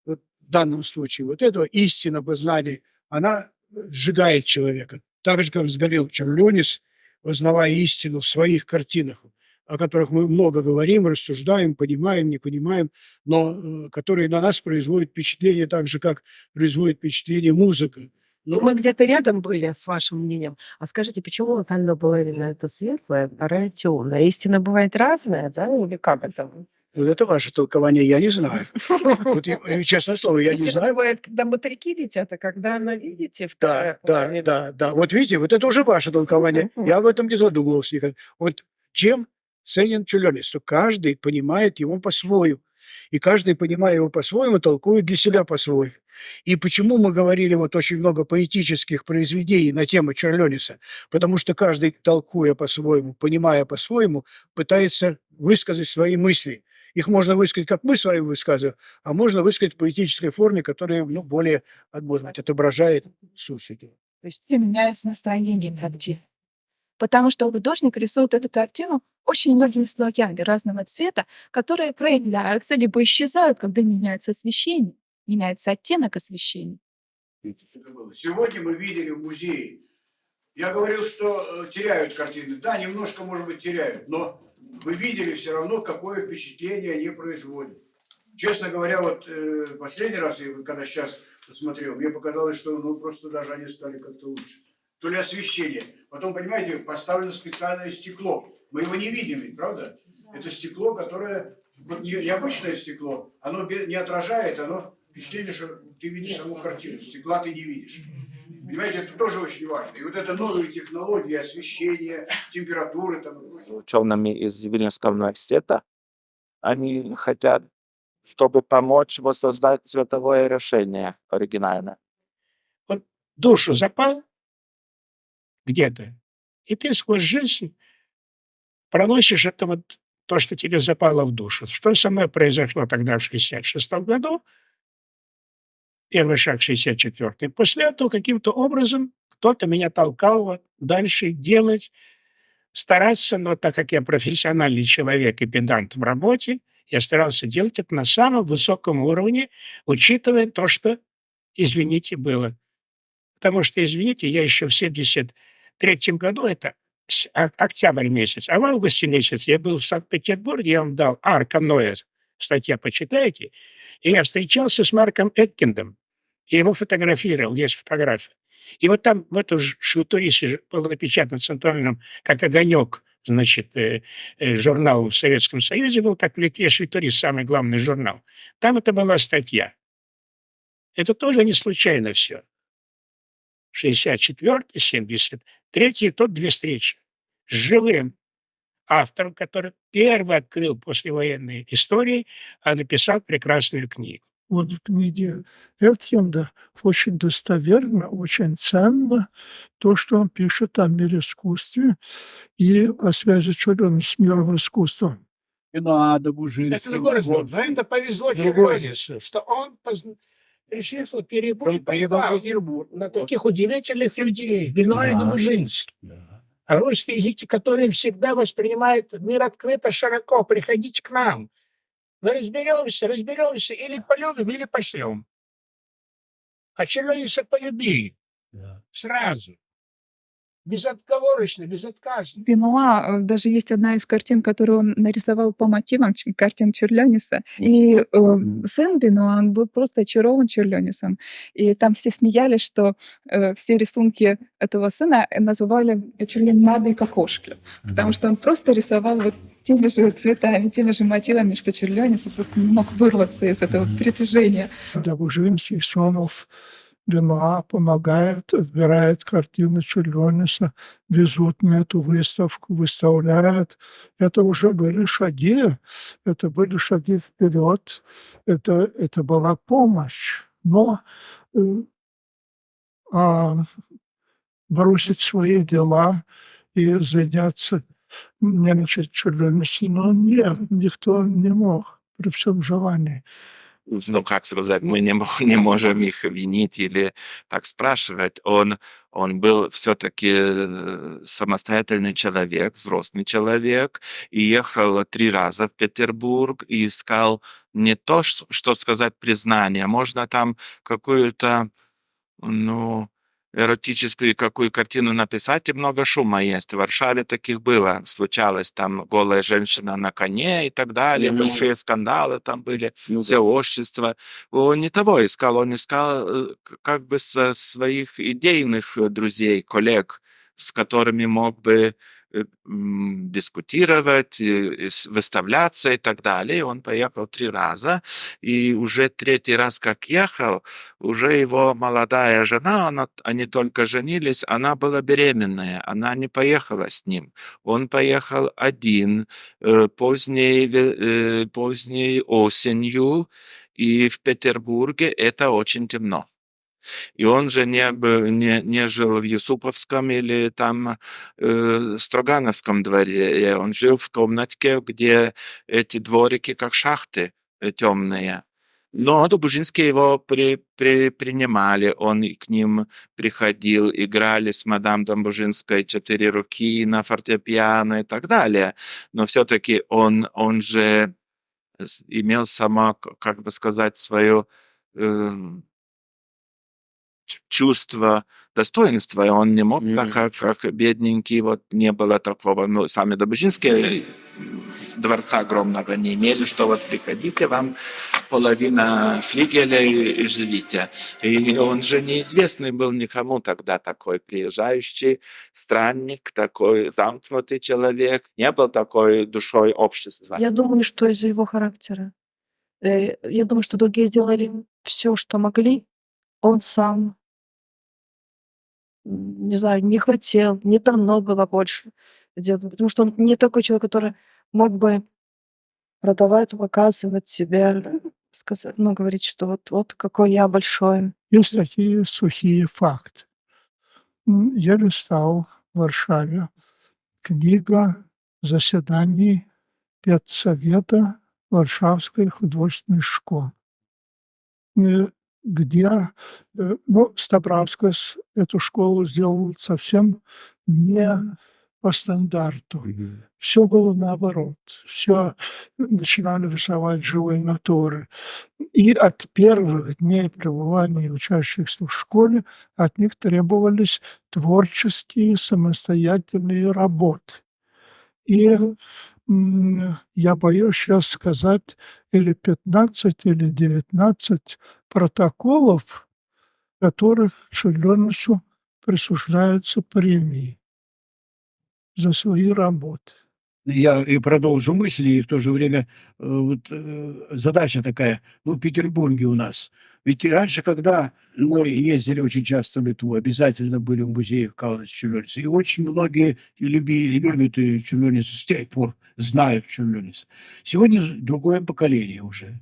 вот в данном случае, вот эта истина познания, она сжигает человека. Так же, как сгорел Черлёнис, узнавая истину в своих картинах, о которых мы много говорим, рассуждаем, понимаем, не понимаем, но которые на нас производят впечатление так же, как производит впечатление музыка. Мы где-то рядом были с вашим мнением. А скажите, почему вот оно было именно это светлое, второе темное? Истина бывает разная, да? Или как это? Вот это ваше толкование, я не знаю. Вот, честное слово, я не Истина знаю. бывает, когда мотыльки летят, а когда она, видите, Да, вторая да, половина. да. Вот видите, вот это уже ваше толкование. Я об этом не задумывался никогда. Вот чем ценен Черлёнис, что каждый понимает его по-своему. И каждый, понимая его по-своему, толкует для себя по-своему. И почему мы говорили вот очень много поэтических произведений на тему Черлёниса? Потому что каждый, толкуя по-своему, понимая по-своему, пытается высказать свои мысли. Их можно высказать, как мы с вами высказываем, а можно высказать в поэтической форме, которая более, может быть, отображает суть этого. То есть меняется настроение картины. Потому что художник рисует эту картину очень многими слоями разного цвета, которые проявляются либо исчезают, когда меняется освещение, меняется оттенок освещения. Сегодня мы видели в музее, я говорил, что теряют картины. Да, немножко, может быть, теряют, но вы видели все равно, какое впечатление они производят. Честно говоря, вот последний раз, когда сейчас посмотрел, мне показалось, что просто даже они стали как-то лучше. То ли освещение. Потом, понимаете, поставлено специальное стекло. Мы его не видим ведь, правда? Это стекло, которое, вот необычное стекло, оно не отражает, оно впечатление, что ты видишь саму картину. Стекла ты не видишь. Понимаете, это тоже очень важно. И вот это новые технологии освещения, температуры. Учеными из Вильнюсского университета, они хотят, чтобы помочь воссоздать цветовое решение оригинальное. Вот душу запал где-то, и ты сквозь жизнь проносишь это вот то, что тебе запало в душу. Что со мной произошло тогда в 1966 году, первый шаг 64-й. После этого каким-то образом кто-то меня толкал дальше делать, стараться, но так как я профессиональный человек и педант в работе, я старался делать это на самом высоком уровне, учитывая то, что, извините, было. Потому что, извините, я еще в 73-м году, это октябрь месяц, а в августе месяц я был в Санкт-Петербурге, я вам дал «Арка Ноя», статья почитайте, и я встречался с Марком Эткиндом, и его фотографировал, есть фотография. И вот там в этом швитурисе было напечатано в Центральном, как «Огонек», значит, журнал в Советском Союзе был, так в Литве «Швитурис», самый главный журнал. Там это была статья. Это тоже не случайно все. 64-й, 73-й, тут две встречи. живым автором, который первый открыл послевоенные истории, а написал прекрасную книгу. Вот в книге Этхенда очень достоверно, очень ценно то, что он пишет о мире искусстве и о связи Чулюна с миром искусства. Надо Это Бужинский. другой разговор. Но это повезло Черлонису, что он решил в Петербург на таких удивительных людей, Бенуа и Добужинский. Русские языки, которые всегда воспринимают мир открыто, широко. Приходите к нам. Мы разберемся, или полюбим, или пошлем. А Черлониса полюбили. Сразу. Безотговорочно, безотказно. Бенуа, даже есть одна из картин, которую он нарисовал по мотивам картин Черлёниса. И сын Бенуа, он был просто очарован Черлёнисом. И там все смеялись, что все рисунки этого сына называли Черлёнисом как кошки. Потому что он просто рисовал вот теми же цветами, теми же мотивами, что Черлёнис, и просто не мог вырваться из этого притяжения. Добужинский, Сомов, Бенуа помогает, отбирает картины Черлёниса, везут на эту выставку, выставляют. Это уже были шаги, это были шаги вперед, это была помощь. Но бросить свои дела и заняться нянчить Черлёниса, но нет, никто не мог при всем желании. Ну, как сказать, мы не можем их винить или так спрашивать. Он был все-таки самостоятельный человек, взрослый человек, и ехал 3 раза в Петербург и искал не то, что сказать, признание. Можно там какую-то, эротическую какую картину написать, и много шума есть. В Варшаве таких было. Случалось там голая женщина на коне и так далее. Большие скандалы там были. Все общество. Он не того искал. Он искал как бы со своих идейных друзей, коллег, с которыми мог бы дискутировать, выставляться и так далее. И он поехал 3 раза. И уже 3-й раз, как ехал, уже его молодая жена, они только женились, она была беременная, она не поехала с ним. Он поехал один поздней осенью, и в Петербурге это очень темно. И он же не жил в Юсуповском или там Строгановском дворе. Он жил в комнатке, где эти дворики как шахты темные. Но Добужинские его принимали, он и к ним приходил, играли с мадам Добужинской 4 руки на фортепиано и так далее. Но все-таки он же имел само, как бы сказать, свое чувство достоинства, и он не мог, так как бедненький, вот не было такого, сами Добужинские дворца огромного не имели, что вот приходите, вам половина флигеля и живите. И он же неизвестный был никому тогда, такой приезжающий странник, такой замкнутый человек, не был такой душой общества. Я думаю, что из-за его характера. Я думаю, что другие сделали все, что могли. Он сам, не знаю, не хотел, не дано было больше делать, потому что он не такой человек, который мог бы продавать, показывать себя, сказать, говорить, что вот какой я большой. Есть такие сухие факты. Я листал в Варшаве книга заседаний педсовета Варшавской художественной школы, где Стабравская эту школу сделал совсем не по стандарту. Все было наоборот. Все начинали рисовать живые натуры. И от первых дней пребывания учащихся в школе от них требовались творческие самостоятельные работы. И я боюсь сейчас сказать, или 15, или 19 протоколов, в которых Черлёнису присуждаются премии за свои работы. Я и продолжу мысли, и в то же время задача такая, в Петербурге у нас. Ведь и раньше, когда мы ездили очень часто в Литву, обязательно были в музее Каунас Čiurlionis. И очень многие любят Čiurlionis с тех пор, знают Čiurlionis. Сегодня другое поколение уже.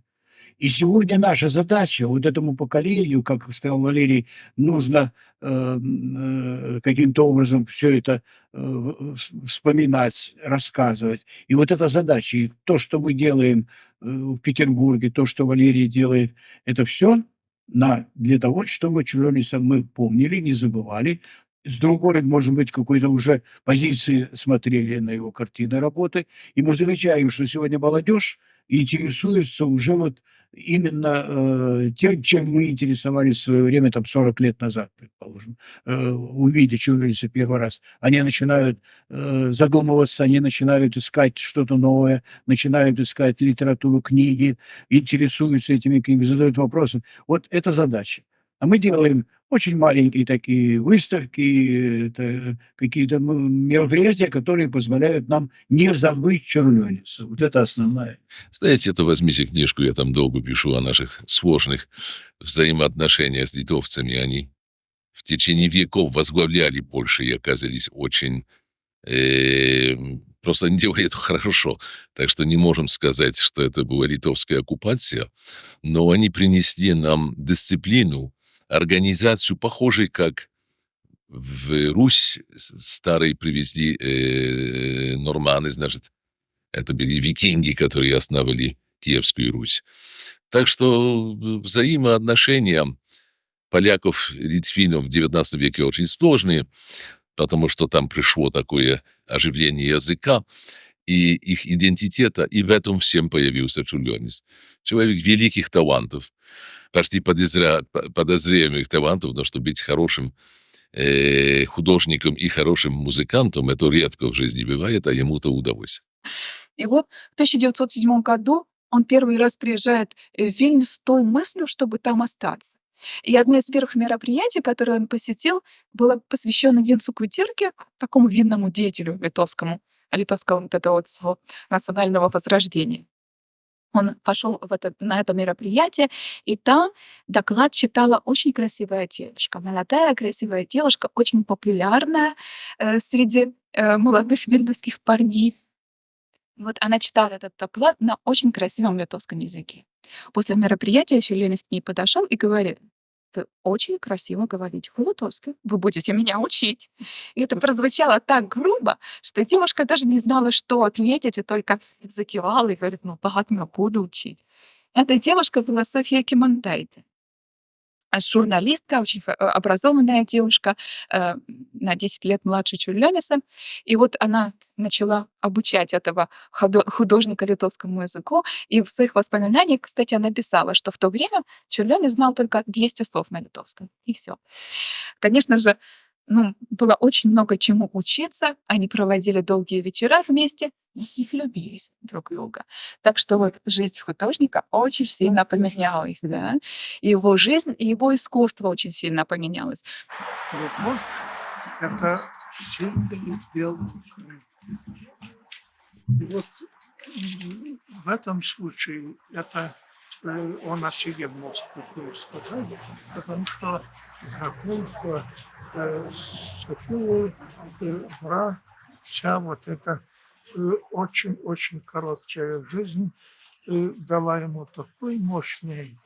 И сегодня наша задача вот этому поколению, как сказал Валерий, нужно каким-то образом все это вспоминать, рассказывать. И вот эта задача, и то, что мы делаем в Петербурге, то, что Валерий делает, это все для того, чтобы Čiurlionis мы помнили, не забывали. С другой, может быть, какой-то уже позиции смотрели на его картины, работы. И мы замечаем, что сегодня молодежь интересуется уже вот именно тем, чем мы интересовались в свое время, там, 40 лет назад, предположим, увидя Čiurlionis первый раз. Они начинают задумываться, они начинают искать что-то новое, начинают искать литературу, книги, интересуются этими книгами, задают вопросы. Вот это задача. А мы делаем очень маленькие такие выставки, какие-то мероприятия, которые позволяют нам не забыть Čiurlionis. Вот это основное. Знаете, это возьмите книжку, я там долго пишу о наших сложных взаимоотношениях с литовцами. Они в течение веков возглавляли Польшу и оказались очень... просто они делали это хорошо. Так что не можем сказать, что это была литовская оккупация, но они принесли нам дисциплину, организацию, похожей, как в Русь старые привезли норманы, значит, это были викинги, которые основали Киевскую Русь. Так что взаимоотношения поляков и литвинов в XIX веке очень сложные, потому что там пришло такое оживление языка и их идентитета, и в этом всем появился Čiurlionis. Человек великих талантов, почти подозреваемых талантов, но чтобы быть хорошим художником и хорошим музыкантом, это редко в жизни бывает, а ему-то удалось. И вот в 1907 году он первый раз приезжает в Вильнюс с той мыслью, чтобы там остаться. И одно из первых мероприятий, которое он посетил, было посвящено Винцу Кутирке, такому видному деятелю литовского вот этого вот своего национального возрождения. Он пошел на это мероприятие, и там доклад читала очень красивая девушка. Молодая, красивая девушка, очень популярная среди молодых вильнюсских парней. Вот она читала этот доклад на очень красивом литовском языке. После мероприятия Čiurlionis к ней подошел и говорит: «Вы очень красиво говорите по-литовски, вы будете меня учить». И это прозвучало так грубо, что девушка даже не знала, что ответить, и только закивала и говорит: «Багато я буду учить». Эта девушка была София Кимонтайте. Журналистка, очень образованная девушка, на 10 лет младше Čiurlionis. И вот она начала обучать этого художника литовскому языку. И в своих воспоминаниях, кстати, она писала, что в то время Čiurlionis знал только 200 слов на литовском. И все. Конечно же, было очень много чему учиться. Они проводили долгие вечера вместе и влюбились друг в друга. Так что вот жизнь художника очень сильно поменялась, да. И его жизнь, и его искусство очень сильно поменялось. Любовь – это сильный белый край. И вот в этом случае это он о себе может такое сказать, потому что знакомство с Софией, брак, вся вот эта очень-очень короткая жизнь дала ему такой мощный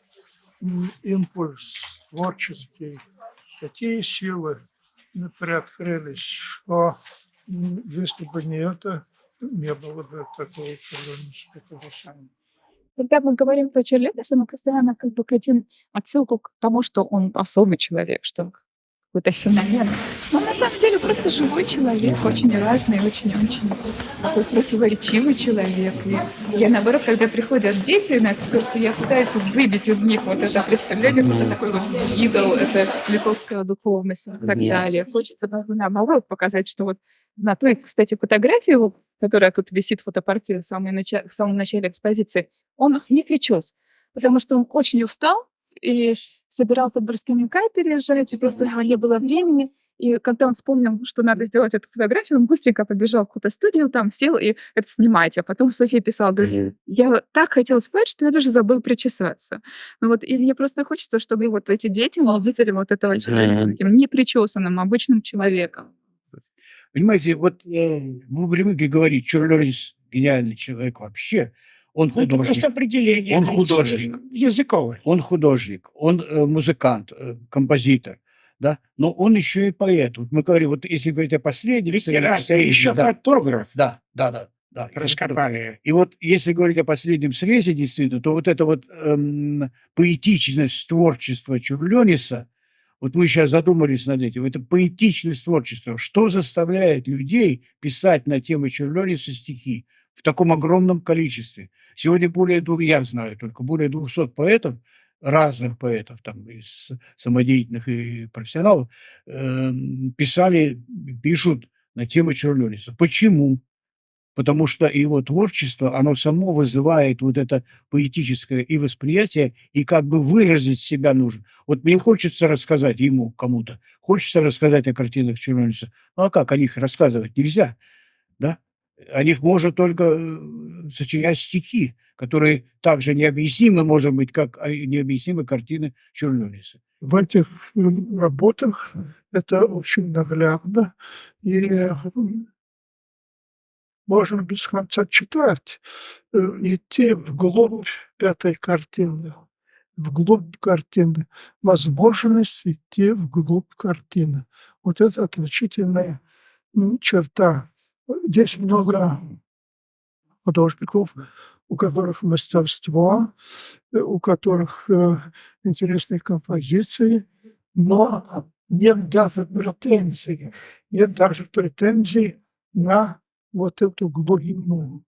импульс творческий, такие силы приоткрылись, что если бы не это, не было бы такого Čiurlionis самого. Когда мы говорим про Čiurlionis, мы постоянно хотим отсылку к тому, что он особый человек, что он какой-то феномен. Но он на самом деле просто живой человек, очень разный, очень-очень такой противоречивый человек. И я, наоборот, когда приходят дети на экскурсию, я пытаюсь выбить из них вот это представление, что это такой вот идол, это литовская духовность и так далее. Хочется, наоборот, показать, что вот на той, кстати, фотографии, которая тут висит, фотопортрет в самом начале экспозиции, он не причёс, потому что он очень устал и собирался в Барскиненкай переезжать, и просто у него не было времени. И когда он вспомнил, что надо сделать эту фотографию, он быстренько побежал в фотостудию, там сел и говорит: снимайте. А потом Софья писала, говорит: я так хотела спать, что я даже забыл причесаться. Ну вот, и мне просто хочется, чтобы вот эти дети увидели вот этого человека таким непричесанным, обычным человеком. Понимаете, вот мы привыкли говорить, Чурлёнис гениальный человек вообще. Он Ну, это просто художник. определение. Он художник. Языковое. Он художник, он музыкант, композитор, да, но он еще и поэт. Вот мы говорим, вот если говорить о последнем... Литератор, еще да, фотограф. да. Раскопали. И вот если говорить о последнем срезе, действительно, то вот эта вот поэтичность творчества Чурлёниса, вот мы сейчас задумались над этим, это поэтичность творчества. Что заставляет людей писать на темы Чурлёниса стихи в таком огромном количестве? Сегодня я знаю только более 200 поэтов, разных поэтов, там, из самодеятельных и профессионалов, пишут на темы Чурлёниса. Почему? Потому что его творчество, оно само вызывает вот это поэтическое и восприятие, и как бы выразить себя нужно. Вот мне хочется рассказать ему, кому-то, хочется рассказать о картинах Чурлёниса. Ну а как? О них рассказывать нельзя, да? О них можно только сочинять стихи, которые также необъяснимы, может быть, как необъяснимы картины Чурлёниса. В этих работах это очень наглядно, и можно без конца читать, идти вглубь этой картины, возможность идти вглубь картины. Вот это отличительная черта. Здесь много художников, у которых мастерство, у которых интересные композиции, но нет даже претензий на вот эту глубину.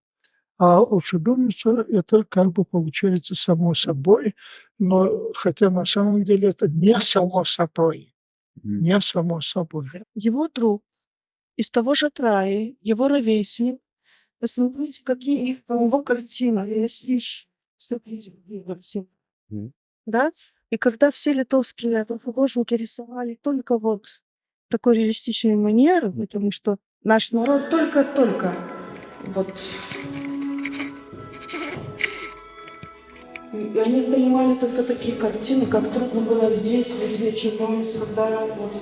А у Чурлёниса это как бы получается само собой, но хотя на самом деле это не само собой. Не само собой. Его друг из того же края, его ровесник. Посмотрите, какие у него картины. Есть, смотрите, какие картины. Да? И когда все литовские художники рисовали только вот такой реалистичной манеры, потому что наш народ только-только вот... И они понимали только такие картины, как трудно было здесь, в Литве, Чурлёнис, когда вот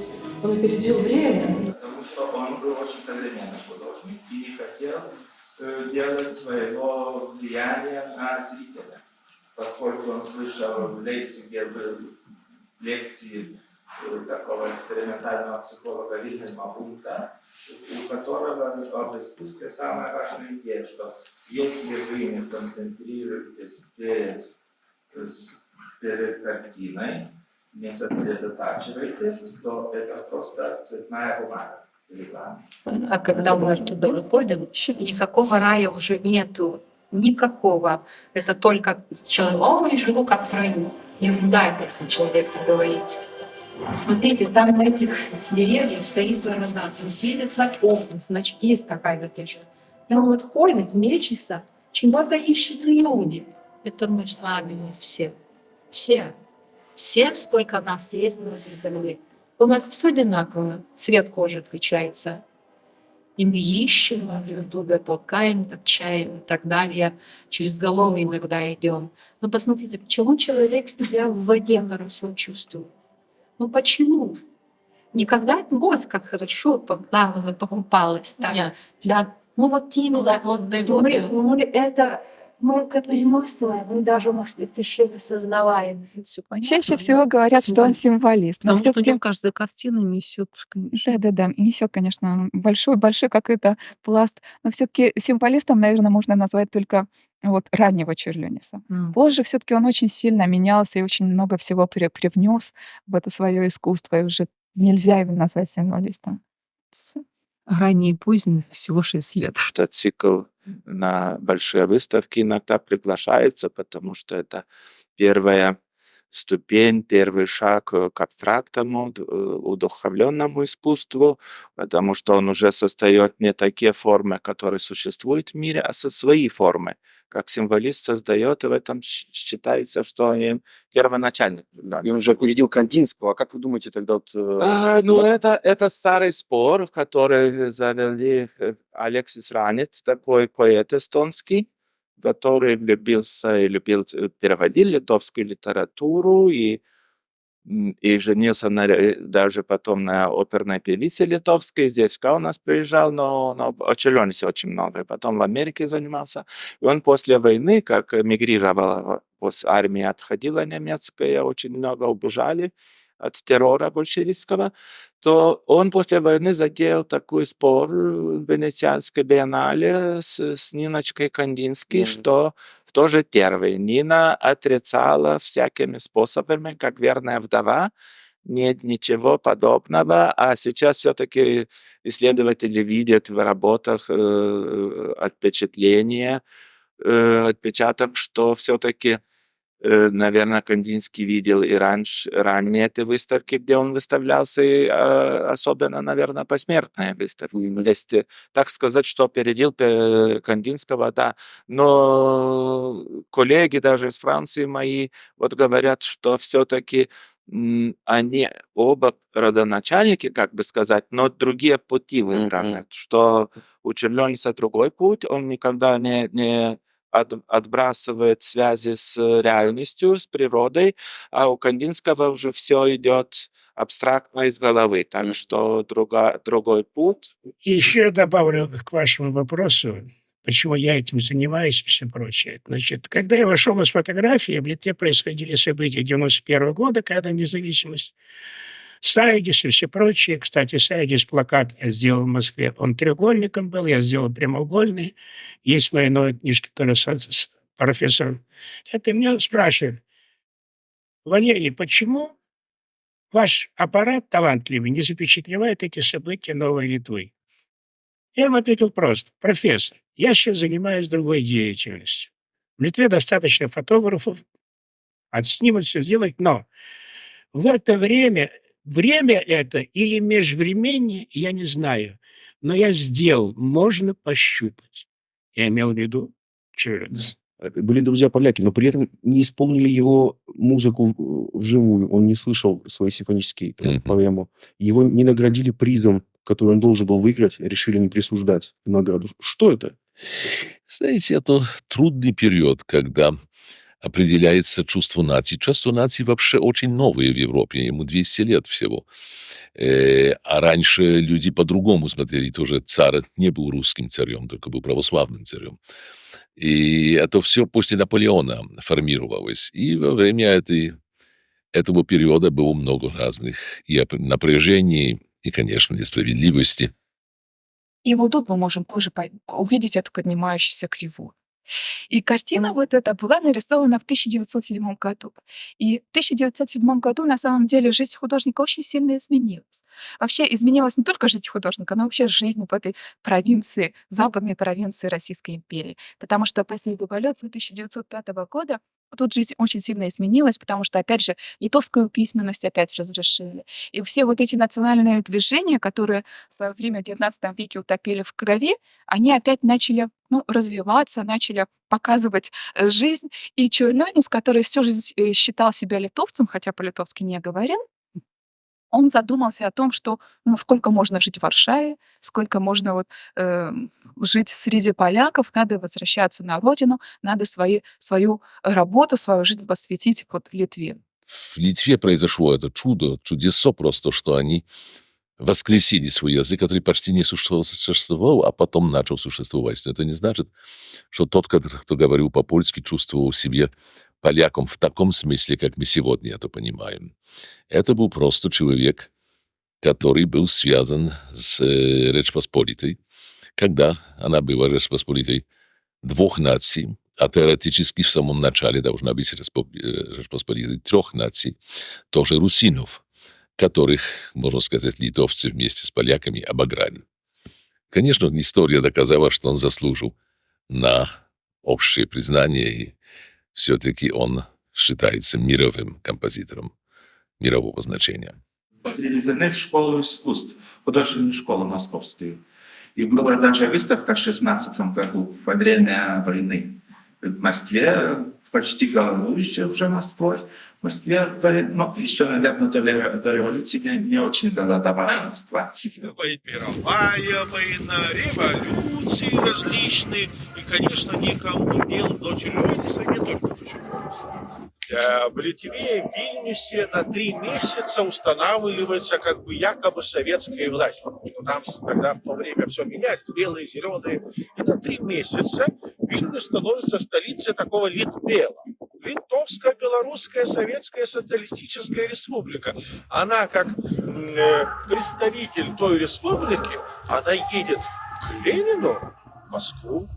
он опередил время. Потому что он был очень современный художник и не хотел делать своего влияния на зрителя, поскольку он слышал в Лейпциге лекции такого экспериментального психолога Вильгельма Унта, у которого об искусстве самая важная идея, что если вы не концентрируетесь перед картиной, не сосредотачиваетесь, то это просто цветная бумага перед вами. А когда мы оттуда выходим, никакого рая уже нету. Никакого. Это только человек, живу как в раю. Ерунда это, если человек так говорит. Смотрите, там на этих деревьях стоит борода, там светится окна, значит, есть какая-то печь. Там вот ходит, мечется, чего-то ищут люди. Это мы с вами все. Все, сколько нас есть на этой земле. У нас все одинаково, цвет кожи отличается. И мы ищем, друг друга толкаем, топчаем и так далее. Через голову иногда идем. Но посмотрите, почему человек себя в воде хорошо чувствует? Ну почему? Никогда не будет как хорошо поплавала, покупалась. Так? Да. Ну вот именно. Мы это... Мы как эмоция, мы даже, может быть, еще не сознаваем. Чаще всего говорят, что он символист. Но Потому что у всё-таки него каждая картина несет, конечно. да, несет, конечно, большой какой-то пласт. Но все-таки символистом, наверное, можно назвать только вот раннего Чурлёниса. Позже все-таки он очень сильно менялся и очень много всего привнес в это свое искусство, и уже нельзя его назвать символистом. Ранний и поздний всего 6 лет. Этот цикл на большие выставки иногда приглашается, потому что это первая ступень, первый шаг к абстрактному, удуховленному искусству, потому что он уже создает не такие формы, которые существуют в мире, а свои формы, как символист создает, и в этом считается, что они первоначально. Да. И он же опередил Кандинского. А как вы думаете тогда вот... Ну, это старый спор, который завели Алексис Ранец, такой поэт эстонский, который любил переводить литовскую литературу и женился даже потом на оперной певице литовской. Здесь в Каунас приезжал, но учился очень много. И потом в Америке занимался. И он после войны, как мигрировал, после армии отходила немецкая, очень много убежали от террора большевистского, то он после войны затеял такой спор в Венецианской биеннале с Ниночкой Кандинской, что кто же первый. Нина отрицала всякими способами, как верная вдова. Нет ничего подобного. А сейчас все-таки исследователи видят в работах отпечаток, что все-таки, наверное, Кандинский видел и ранее эти выставки, где он выставлялся, и особенно, наверное, посмертные выставки. Если так сказать, что опередил Кандинского, да. Но коллеги даже из Франции мои вот говорят, что все-таки они оба родоначальники, как бы сказать, но другие пути выбрали, что у Черлёница другой путь, он никогда не отбрасывает связи с реальностью, с природой, а у Кандинского уже все идет абстрактно из головы, так что другой путь. И еще добавлю к вашему вопросу, почему я этим занимаюсь и все прочее. Значит, когда я вошел из фотографии, в Литве происходили события 91 года, когда независимость, Сайдис и все прочее. Кстати, Сайдис плакат я сделал в Москве. Он треугольником был, я сделал прямоугольный. Есть мои новые книжки, которые с профессором. Это меня спрашивают: Валерий, почему ваш аппарат талантливый не запечатлевает эти события Новой Литвы? Я им ответил просто: профессор, я сейчас занимаюсь другой деятельностью. В Литве достаточно фотографов, отснимут, все сделать, но в это время это или межвременье, я не знаю, но я сделал, можно пощупать. Я имел в виду Черлёница. Были друзья-поляки, но при этом не исполнили его музыку вживую. Он не слышал свои симфонические поэмы. Его не наградили призом, который он должен был выиграть, решили не присуждать награду. Что это? Знаете, это трудный период, когда определяется чувство нации. Чувство нации вообще очень новое в Европе, ему 200 лет всего. А раньше люди по-другому смотрели. Тоже царь не был русским царем, только был православным царем. И это все после Наполеона формировалось. И во время этого периода было много разных и напряжений, и, конечно, несправедливости. И вот тут мы можем тоже увидеть эту поднимающуюся кривую. И картина вот эта была нарисована в 1907 году. И в 1907 году на самом деле жизнь художника очень сильно изменилась. Вообще изменилась не только жизнь художника, но вообще жизнь в этой провинции, западной провинции Российской империи. Потому что после революции 1905 года тут жизнь очень сильно изменилась, потому что, опять же, литовскую письменность опять разрешили. И все вот эти национальные движения, которые в свое время в XIX веке утопили в крови, они опять начали развиваться, начали показывать жизнь. И Черлёнец, который всю жизнь считал себя литовцем, хотя по-литовски не говорил, он задумался о том, что сколько можно жить в Варшаве, сколько можно жить среди поляков, надо возвращаться на родину, надо свою работу, свою жизнь посвятить Литве. В Литве произошло это чудесо просто, что они воскресили свой язык, который почти не существовал, а потом начал существовать. Но это не значит, что тот, кто говорил по-польски, чувствовал себя поляком в таком смысле, как мы сегодня это понимаем. Это был просто человек, который был связан с Речь Посполитой, когда она была Речь Посполитой двух наций, а теоретически в самом начале должна быть Речь Посполитой трех наций, тоже русинов, которых, можно сказать, литовцы вместе с поляками обыграли. Конечно, история доказала, что он заслужил на общее признание, и все-таки он считается мировым композитором мирового значения. Перевезены в школу искусств, художественную школу московскую. И была даже выставка в 16 году, во время войны. в Москве, почти головующая уже Москвой. В Москве, ну, еще, наверное, до революции не очень голодовала Москва. Мировая война, революции различные. И, конечно, никому не дел до Черлёниса, не только до Черлёниса. В Литве, в Вильнюсе на 3 месяца устанавливается как бы якобы советская власть. Потому что там тогда в то время все менялось, белые, зеленые. И на 3 месяца Вильнюс становится столицей такого Литбела. Литовская, Белорусская, Советская Социалистическая Республика. Она как представитель той республики, она едет к Ленину в Москву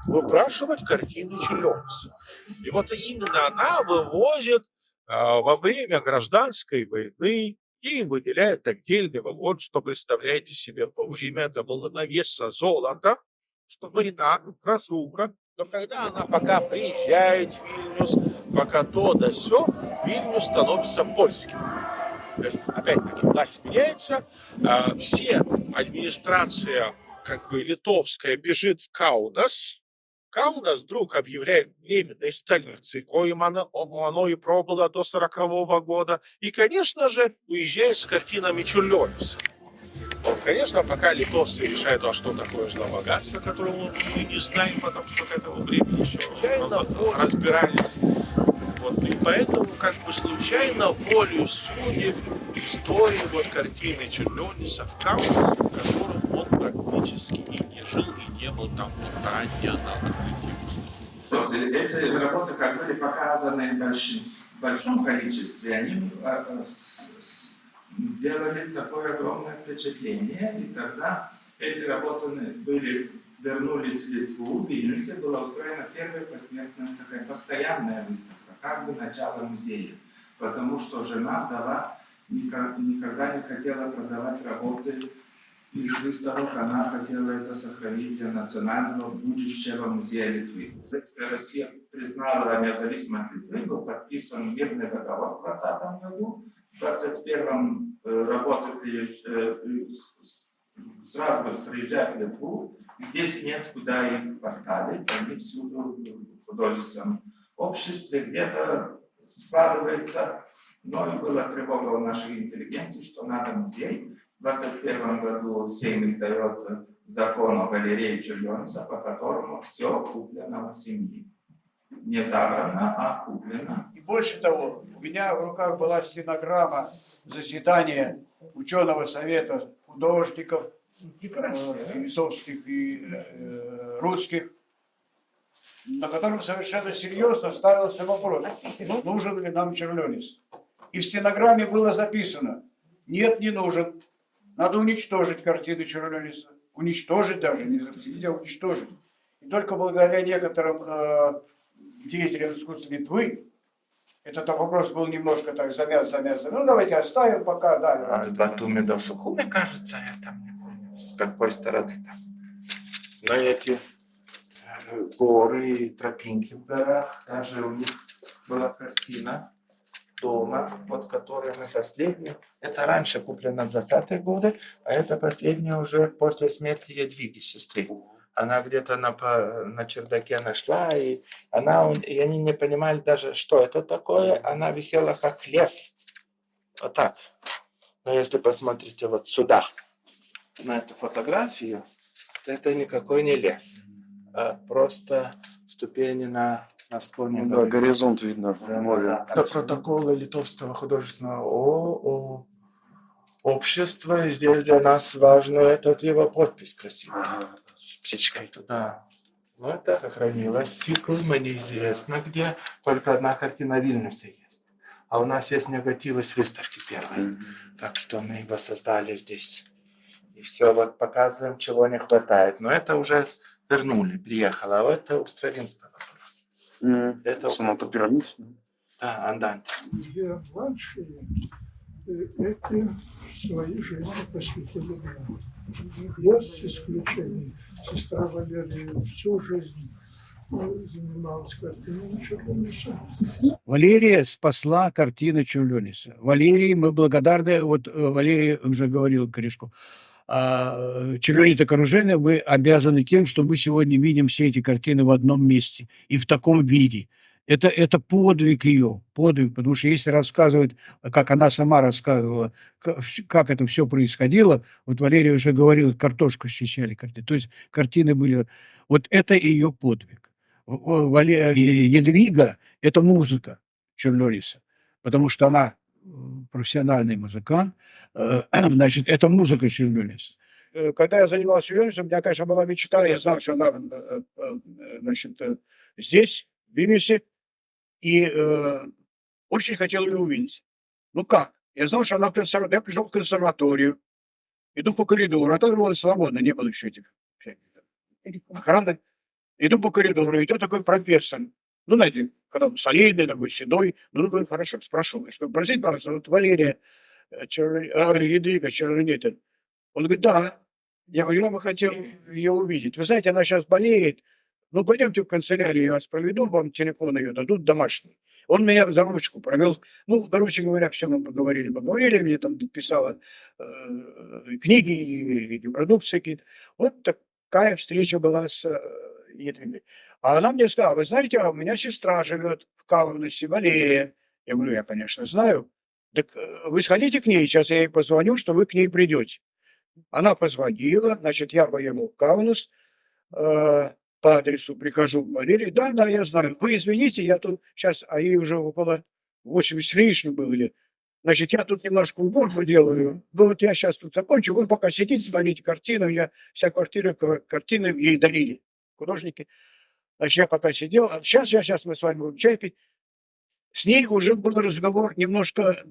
выпрашивать картины Черлёниса. И вот именно она вывозит во время гражданской войны и выделяет отдельный вагон, что, представляете себе, во время это было на вес золота, что война, разруха. Но когда она пока приезжает в Вильнюс, пока то да сё, Вильнюс становится польским. То есть, опять-таки, власть меняется, все администрация, как бы, литовская бежит в Каунас. Каунас вдруг объявляет временной столицей, коим оно и пробыло до 40-го года. И, конечно же, уезжает с картинами Черлёниса. Конечно, пока литовцы решают, а что такое богатство, которого мы не знаем, потому что к этому времени еще разбирались. Вот, и поэтому, как бы случайно, волею судеб, истории вот картины Черлёниса в Каунасе, в котором он практически и не жил, и не был там ранее на открытии выставки. Эти работы, как были показаны в большом количестве, они делали такое огромное впечатление, и тогда эти работы вернулись в Литву, в Вильнюсе была устроена первая посмертная такая постоянная выставка, как бы начало музея, потому что жена вдова никогда не хотела продавать работы из выставок, она хотела это сохранить для национального будущего музея Литвы. Россия признала независимость Литвы, был подписан мирный договор в 2020 году. В 2021 работы сразу приезжают в Литву, здесь нет куда их поставить, они всюду в художественном обществе где-то складывается, но и была тревога у нашей интеллигенции, что надо музей. В 2021 году Сейм издает закон о галерее Черлёниса, по которому все куплено у семьи. Не забрано, а куплено. И больше того, у меня в руках была стенограмма заседания ученого совета художников, литовских и русских, на котором совершенно серьезно ставился вопрос, нужен ли нам Черлёнис. И в стенограмме было записано: нет, не нужен, надо уничтожить картины Черлёниса. Уничтожить даже, не запретить, а уничтожить. И только благодаря некоторым деятелям искусства Литвы этот вопрос был немножко так замят. Ну, давайте оставим пока, да. От Батуми до Сухуми, кажется, я там не помню, с какой стороны там. Но эти горы и тропинки в горах, даже у них была картина дома, вот которая мы последняя. Это раньше куплено в 20-е годы, а это последняя уже после смерти Ядвиги, сестры. Она где-то на чердаке нашла, и они не понимали даже, что это такое. Она висела как лес. Вот так. Но если посмотрите вот сюда, на эту фотографию, то это никакой не лес, а просто ступени на склоне горы. Да, горизонт видно в море. Это протоколы Литовского художественного общества. И здесь для нас важно этот его подпись красивый. С птичкой туда. Но это сохранилось. Цикл мы неизвестно где. Только одна картина в Вильнюсе есть. А у нас есть негативы с выставки первой. Так что мы его создали здесь. И все вот показываем, чего не хватает. Но это уже вернули, приехало. А это у Стравинского. Это соната пирамид. Да, Анданте. Две младшие эти свои жизни посвятили мне. Без исключений. Сестра Валерия всю жизнь занималась картинами Черлёниса. Валерия спасла картины Черлёниса. Валерии мы благодарны. Вот Валерий уже говорил Корешко. Червленит окружение мы обязаны тем, что мы сегодня видим все эти картины в одном месте и в таком виде. Это подвиг ее, подвиг, потому что если рассказывать, как она сама рассказывала, как это все происходило, вот Валерия уже говорила, картошку счищали картины, то есть картины были... Вот это ее подвиг. Едвига – это музыка Черлёниса, потому что она профессиональный музыкант, значит, это музыка Черлёниса. Когда я занимался Черлёнисом, у меня, конечно, была мечта, я знал, что она, значит, здесь, в Вильнюсе, и очень хотел ее увидеть. Ну как? Я знал, что она в консерваторию. Я пришел в консерваторию, иду по коридору, а то было свободно, не было еще этих охраны. Иду по коридору, идет такой профессор. Ну, знаете, когда он солидный, такой седой. Ну, такой, хорошо, спрашивал. Что, простите, пожалуйста, вот Валерия Едвига Червленит. Он говорит, да. Я говорю, я бы хотел ее увидеть. Вы знаете, она сейчас болеет. Ну, пойдемте в канцелярию, я вас проведу, вам телефон ее дадут домашний. Он меня за ручку провел. Ну, короче говоря, все мы поговорили, мне там писала книги и продукции какие-то. Вот такая встреча была с Едвигой. А она мне сказала, вы знаете, у меня сестра живет в Каунасе, Валерия. Я говорю, я, конечно, знаю. Так вы сходите к ней, сейчас я ей позвоню, что вы к ней придете. Она позвонила, значит, я поехал в Каунас, по адресу прихожу к Валерии. Да, я знаю. Вы извините, я тут сейчас, а ей уже около 80 с лишним было. Значит, я тут немножко уборку делаю. Ну, вот я сейчас тут закончу. Вы пока сидите, смотрите картину. Я вся квартира, картины ей дарили художники. Значит, я пока сидел. А сейчас мы с вами будем чай пить. С ней уже был разговор немножко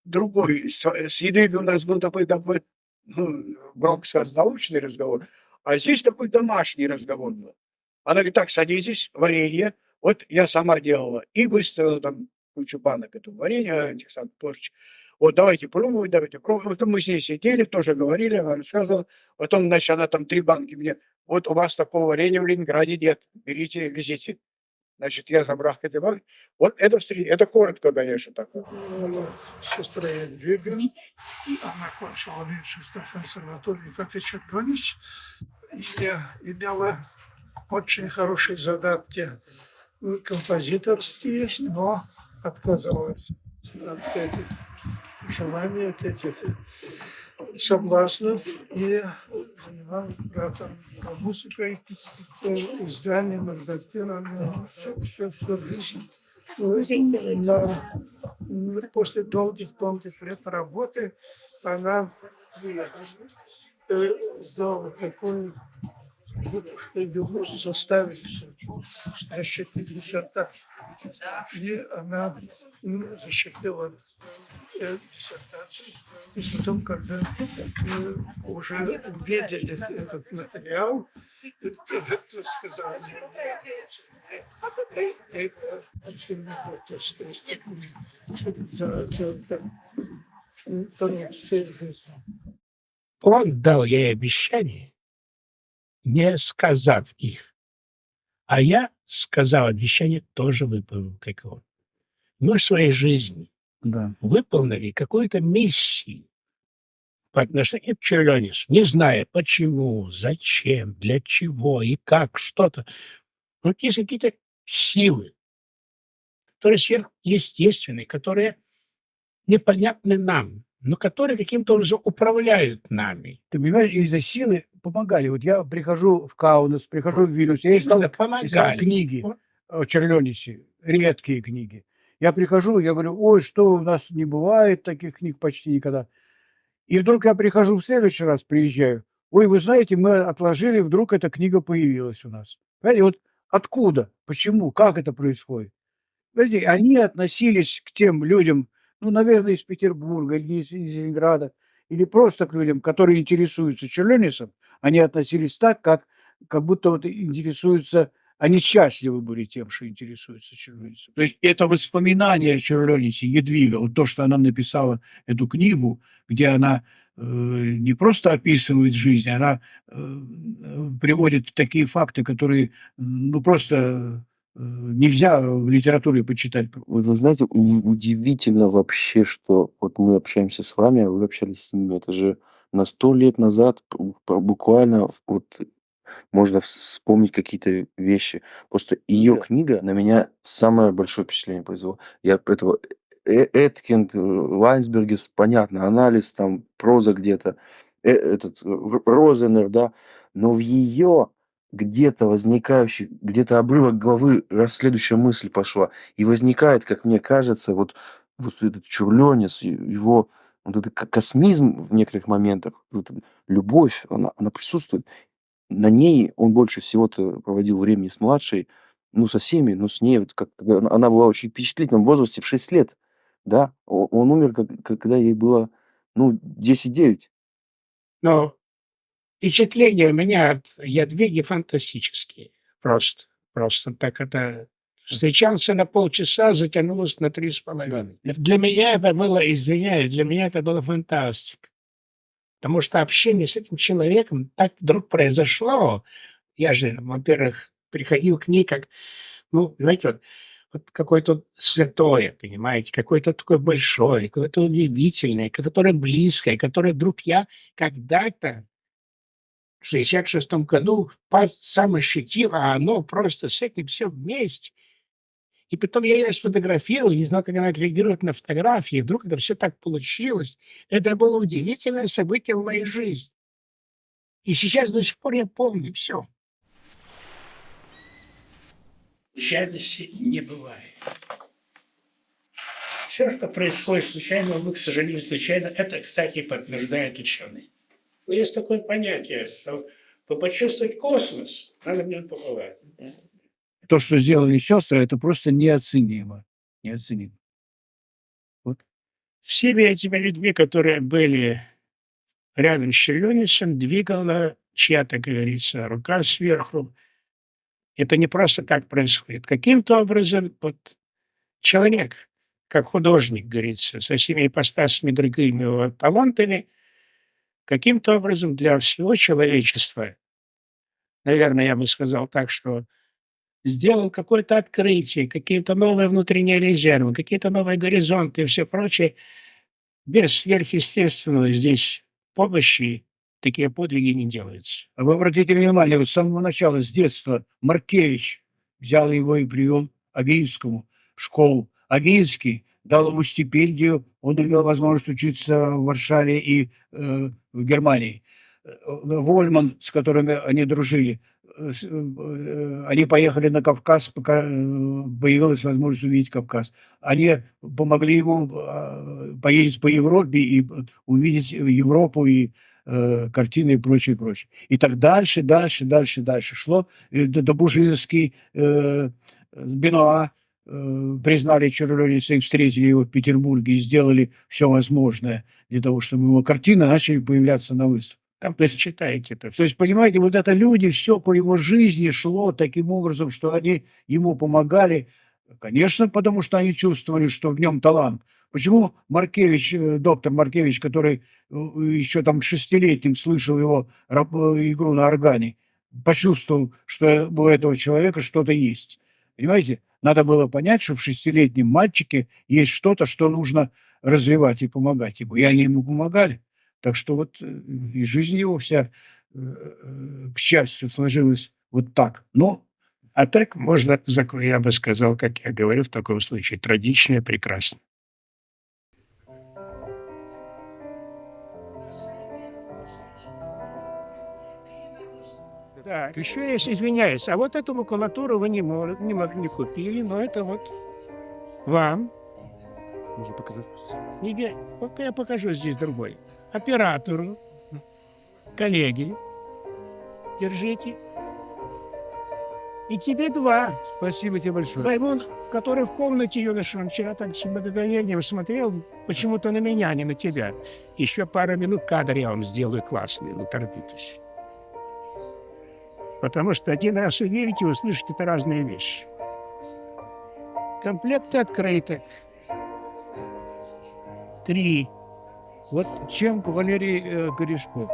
другой. С Едвигой у нас был такой, как бы, ну, громко сказать, научный разговор. А здесь такой домашний разговор был. Она говорит, так, садитесь, варенье. Вот я сама делала. И выставила там кучу банок этого варенья, этих самых плошечек. Вот давайте пробовать. Потом мы с ней сидели, тоже говорили, она рассказывала. Потом, значит, она там 3 банки мне. Вот у вас такого варенья в Ленинграде нет. Берите, везите. Значит, я забрал эти банки. Вот это коротко, конечно, так. Сестра Едвига, она кончила Ленинскую консерваторию, как и Червленис. Имела очень хорошие задатки композиторские, но отказалась от этих желаний, от этих соблазнов и занималась братом музыкой, изданием, редактированием, все жизнь. Но после долгих лет работы она сделала такой что ее может заставить защитить диссертацию. И она защитила диссертацию. И потом, когда мы уже видели этот материал, сказали, Он дал ей обещание, не сказав их. А я сказал обещание, тоже выполнил, как он. Мы в своей жизни выполнили какую-то миссию по отношению к Черлёнису, не зная почему, зачем, для чего и как, что-то. Вот есть какие-то силы, которые сверхъестественные, которые непонятны нам, но которые каким-то образом управляют нами. Ты понимаешь, из-за силы помогали. Вот я прихожу в Каунас, прихожу в Вильнюс, я искал книги о Черлёнисе, редкие книги. Я прихожу, я говорю, ой, что у нас не бывает таких книг почти никогда. И вдруг я прихожу в следующий раз, приезжаю, ой, вы знаете, мы отложили, вдруг эта книга появилась у нас. Понимаете, вот откуда, почему, как это происходит? Понимаете, они относились к тем людям, ну, наверное, из Петербурга или из Ленинграда, или просто к людям, которые интересуются Черлёнисом, они относились так, как будто вот интересуются, они счастливы были тем, что интересуются Черлёнисом. То есть это воспоминания о Черлёнисе, Едвига, вот то, что она написала эту книгу, где она не просто описывает жизнь, она приводит такие факты, которые, ну, просто нельзя в литературе почитать. Вы знаете, удивительно вообще, что вот вот мы общаемся с вами, а вы общались с ними. Это же на 100 лет назад буквально вот можно вспомнить какие-то вещи. Просто ее книга на меня самое большое впечатление произвела. Я этого Эткинд, Лайнсбергес, понятно, анализ, там, проза где-то, Розенер, да, но в ее где-то возникающий, где-то обрывок главы, раз следующая мысль пошла, и возникает, как мне кажется, вот этот Чурлёнец, его вот этот космизм в некоторых моментах, вот эта любовь, она присутствует. На ней он больше всего-то проводил времени с младшей, ну, со всеми, но с ней, вот как она была очень впечатлительном возрасте, в 6 лет, да. Он умер, когда ей было, ну, 10-9. Но впечатления у меня от Ядвиги фантастические. Просто так это встречался на полчаса, затянулось на 3,5. Для меня это было, извиняюсь, для меня это была фантастика. Потому что общение с этим человеком так вдруг произошло. Я же, во-первых, приходил к ней как, ну, понимаете, вот какое-то святое, понимаете, какое-то такое большое, какое-то удивительное, которое близкое, которое вдруг я когда-то в 66-м году сам ощутил, а оно просто с этим все вместе. И потом я ее сфотографировал, не знал, как она отреагирует на фотографии. И вдруг это все так получилось. Это было удивительное событие в моей жизни. И сейчас до сих пор я помню все. Случайности не бывает. Все, что происходит случайно, увы, к сожалению, случайно, это, кстати, подтверждают ученые. Но есть такое понятие, что почувствовать космос, надо в нем побывать. То, что сделали сестры, это просто неоценимо. Неоценимо. Вот. Всеми этими людьми, которые были рядом с Чурлёничем, двигала чья-то, как говорится, рука сверху. Это не просто так происходит. Каким-то образом вот человек, как художник, говорится, со всеми ипостасями другими его талантами, каким-то образом для всего человечества, наверное, я бы сказал так, что сделал какое-то открытие, какие-то новые внутренние резервы, какие-то новые горизонты и все прочее. Без сверхъестественного здесь помощи такие подвиги не делаются. Вы обратите внимание, вот с самого начала, с детства, Маркевич взял его и привел Огинскому в школу. Огинский дал ему стипендию, он имел возможность учиться в Варшаве и в Германии. Вольман, с которыми они дружили, они поехали на Кавказ, пока появилась возможность увидеть Кавказ. Они помогли ему поездить по Европе и увидеть Европу и картины и прочее, прочее. И так дальше шло. До Бужинский, Бенуа признали Чурлёница и встретили его в Петербурге и сделали все возможное для того, чтобы его картины начали появляться на выставке. Там, то есть, читаете это все. То есть, понимаете, вот это люди, все по его жизни шло таким образом, что они ему помогали, конечно, потому что они чувствовали, что в нем талант. Почему Маркевич, доктор Маркевич, который еще там 6-летним слышал его игру на органе, почувствовал, что у этого человека что-то есть. Понимаете? Надо было понять, что в 6-летнем мальчике есть что-то, что нужно развивать и помогать ему. И они ему помогали. Так что вот и жизнь его вся, к счастью, сложилась вот так. Но а так можно, я бы сказал, как я говорю в таком случае, трагично и прекрасно. Да, еще я извиняюсь, а вот эту макулатуру вы не купили, но это вот вам. Можно показать? Вот я покажу здесь другой. Оператору, коллеги, держите. И тебе 2. Спасибо тебе большое. Баймон, который в комнате юноша, он вчера так с благоговением смотрел, почему-то на меня, а не на тебя. Еще пару минут кадр я вам сделаю классный, ну торопитесь. Потому что один раз увидите и услышите это разные вещи. Комплекты открыты. 3. Вот чем Валерий Корешков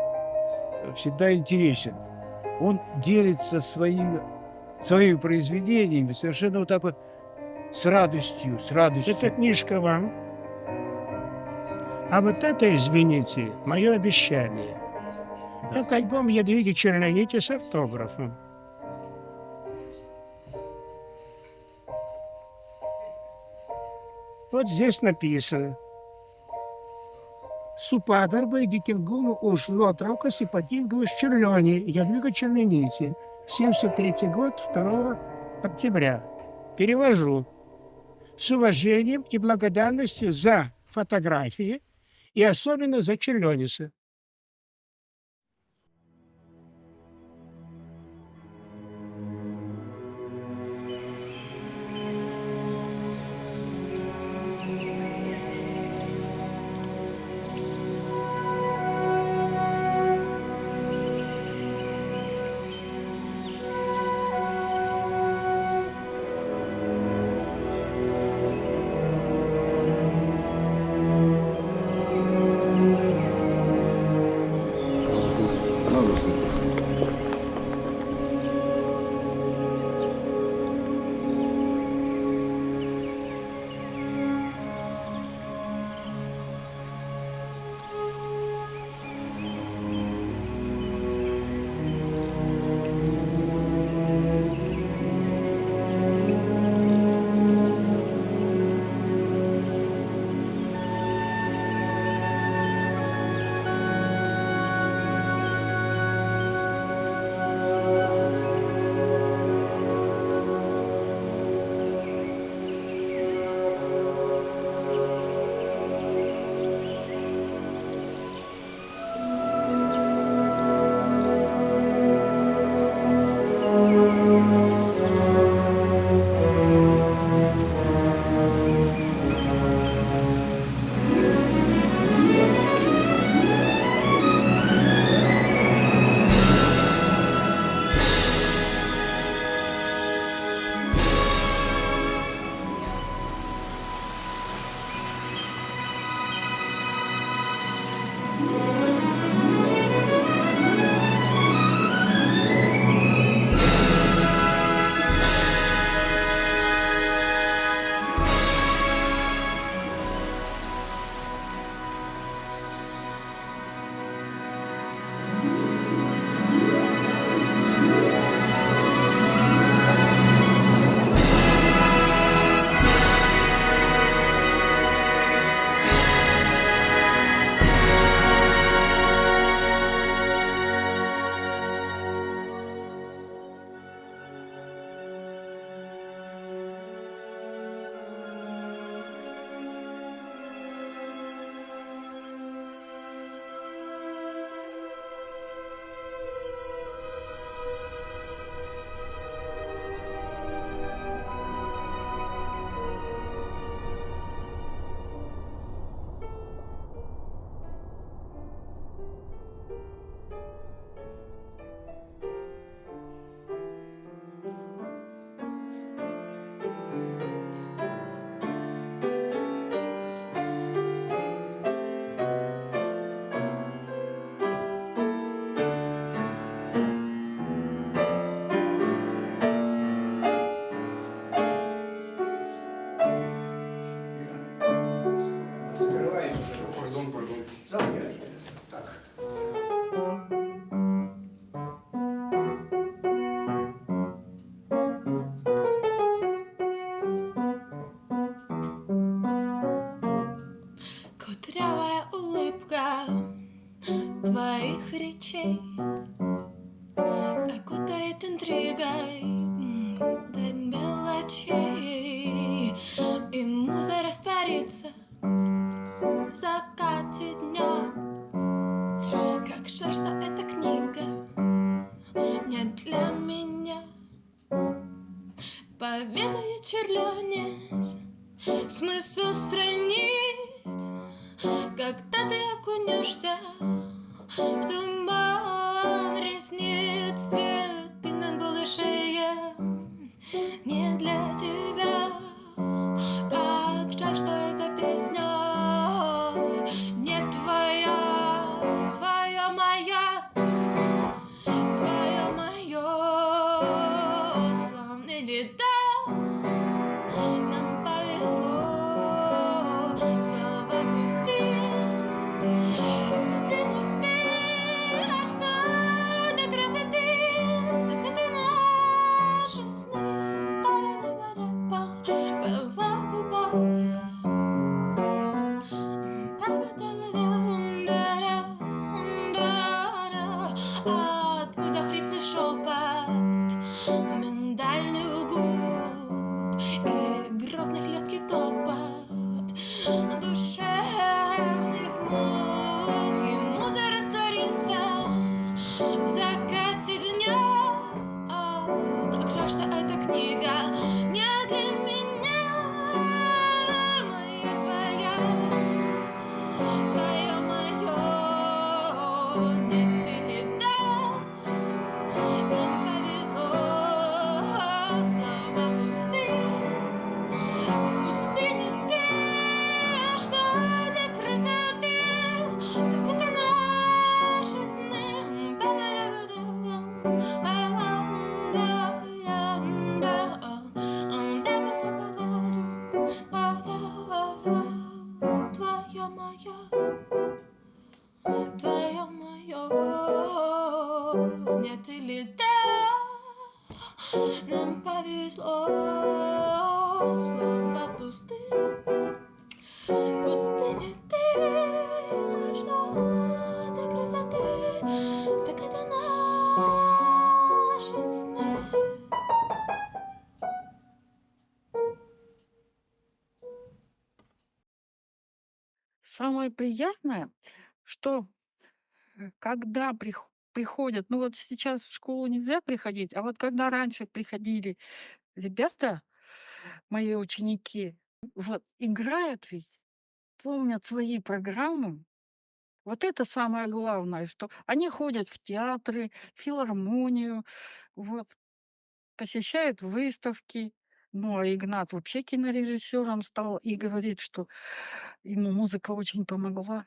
всегда интересен. Он делится своими произведениями совершенно вот так вот с радостью. Эта книжка вам. А вот это, извините, мое обещание. Это альбом Ядвиги Чернонити с автографом. Вот здесь написано. Su pagarbą ir dėkingumu už nuotraukas ypatingo из Черлёни, Ядвига Чернонити, 73 год, 2 октября. Перевожу. С уважением и благодарностью за фотографии и особенно за Черлёниса. Кудрявая улыбка твоих речей окутает интригой до мелочей, и муза растворится в закате дня. Как жаль, что эта книга не для меня. Поведает Черлёнец смысл страниц, когда ты окунешься в туман ресниц. Цветы на голой шее не для тебя. Как жаль, что эта песня не твоя, твоя моя, твоя моё. Славные лета нам повезло, слава пустым душевных мук, и муза растворится в закате дня. Как жаль, что эта книга не для меня, моя твоя, твое мое, не ты ли да? Нам повезло, слова пустые. В пустыне ты, что до красоты, так это наши сны. Твоя моя, твое мое, нет или да? Нам повезло, слова пустые. В пустыне ты, что до красоты, так это наши сны. Самое приятное, что когда приходят, ну вот сейчас в школу нельзя приходить, а вот когда раньше приходили ребята, мои ученики, вот играют ведь, помнят свои программы. Вот это самое главное, что они ходят в театры, в филармонию, вот, посещают выставки. Ну, а Игнат вообще кинорежиссером стал и говорит, что ему музыка очень помогла.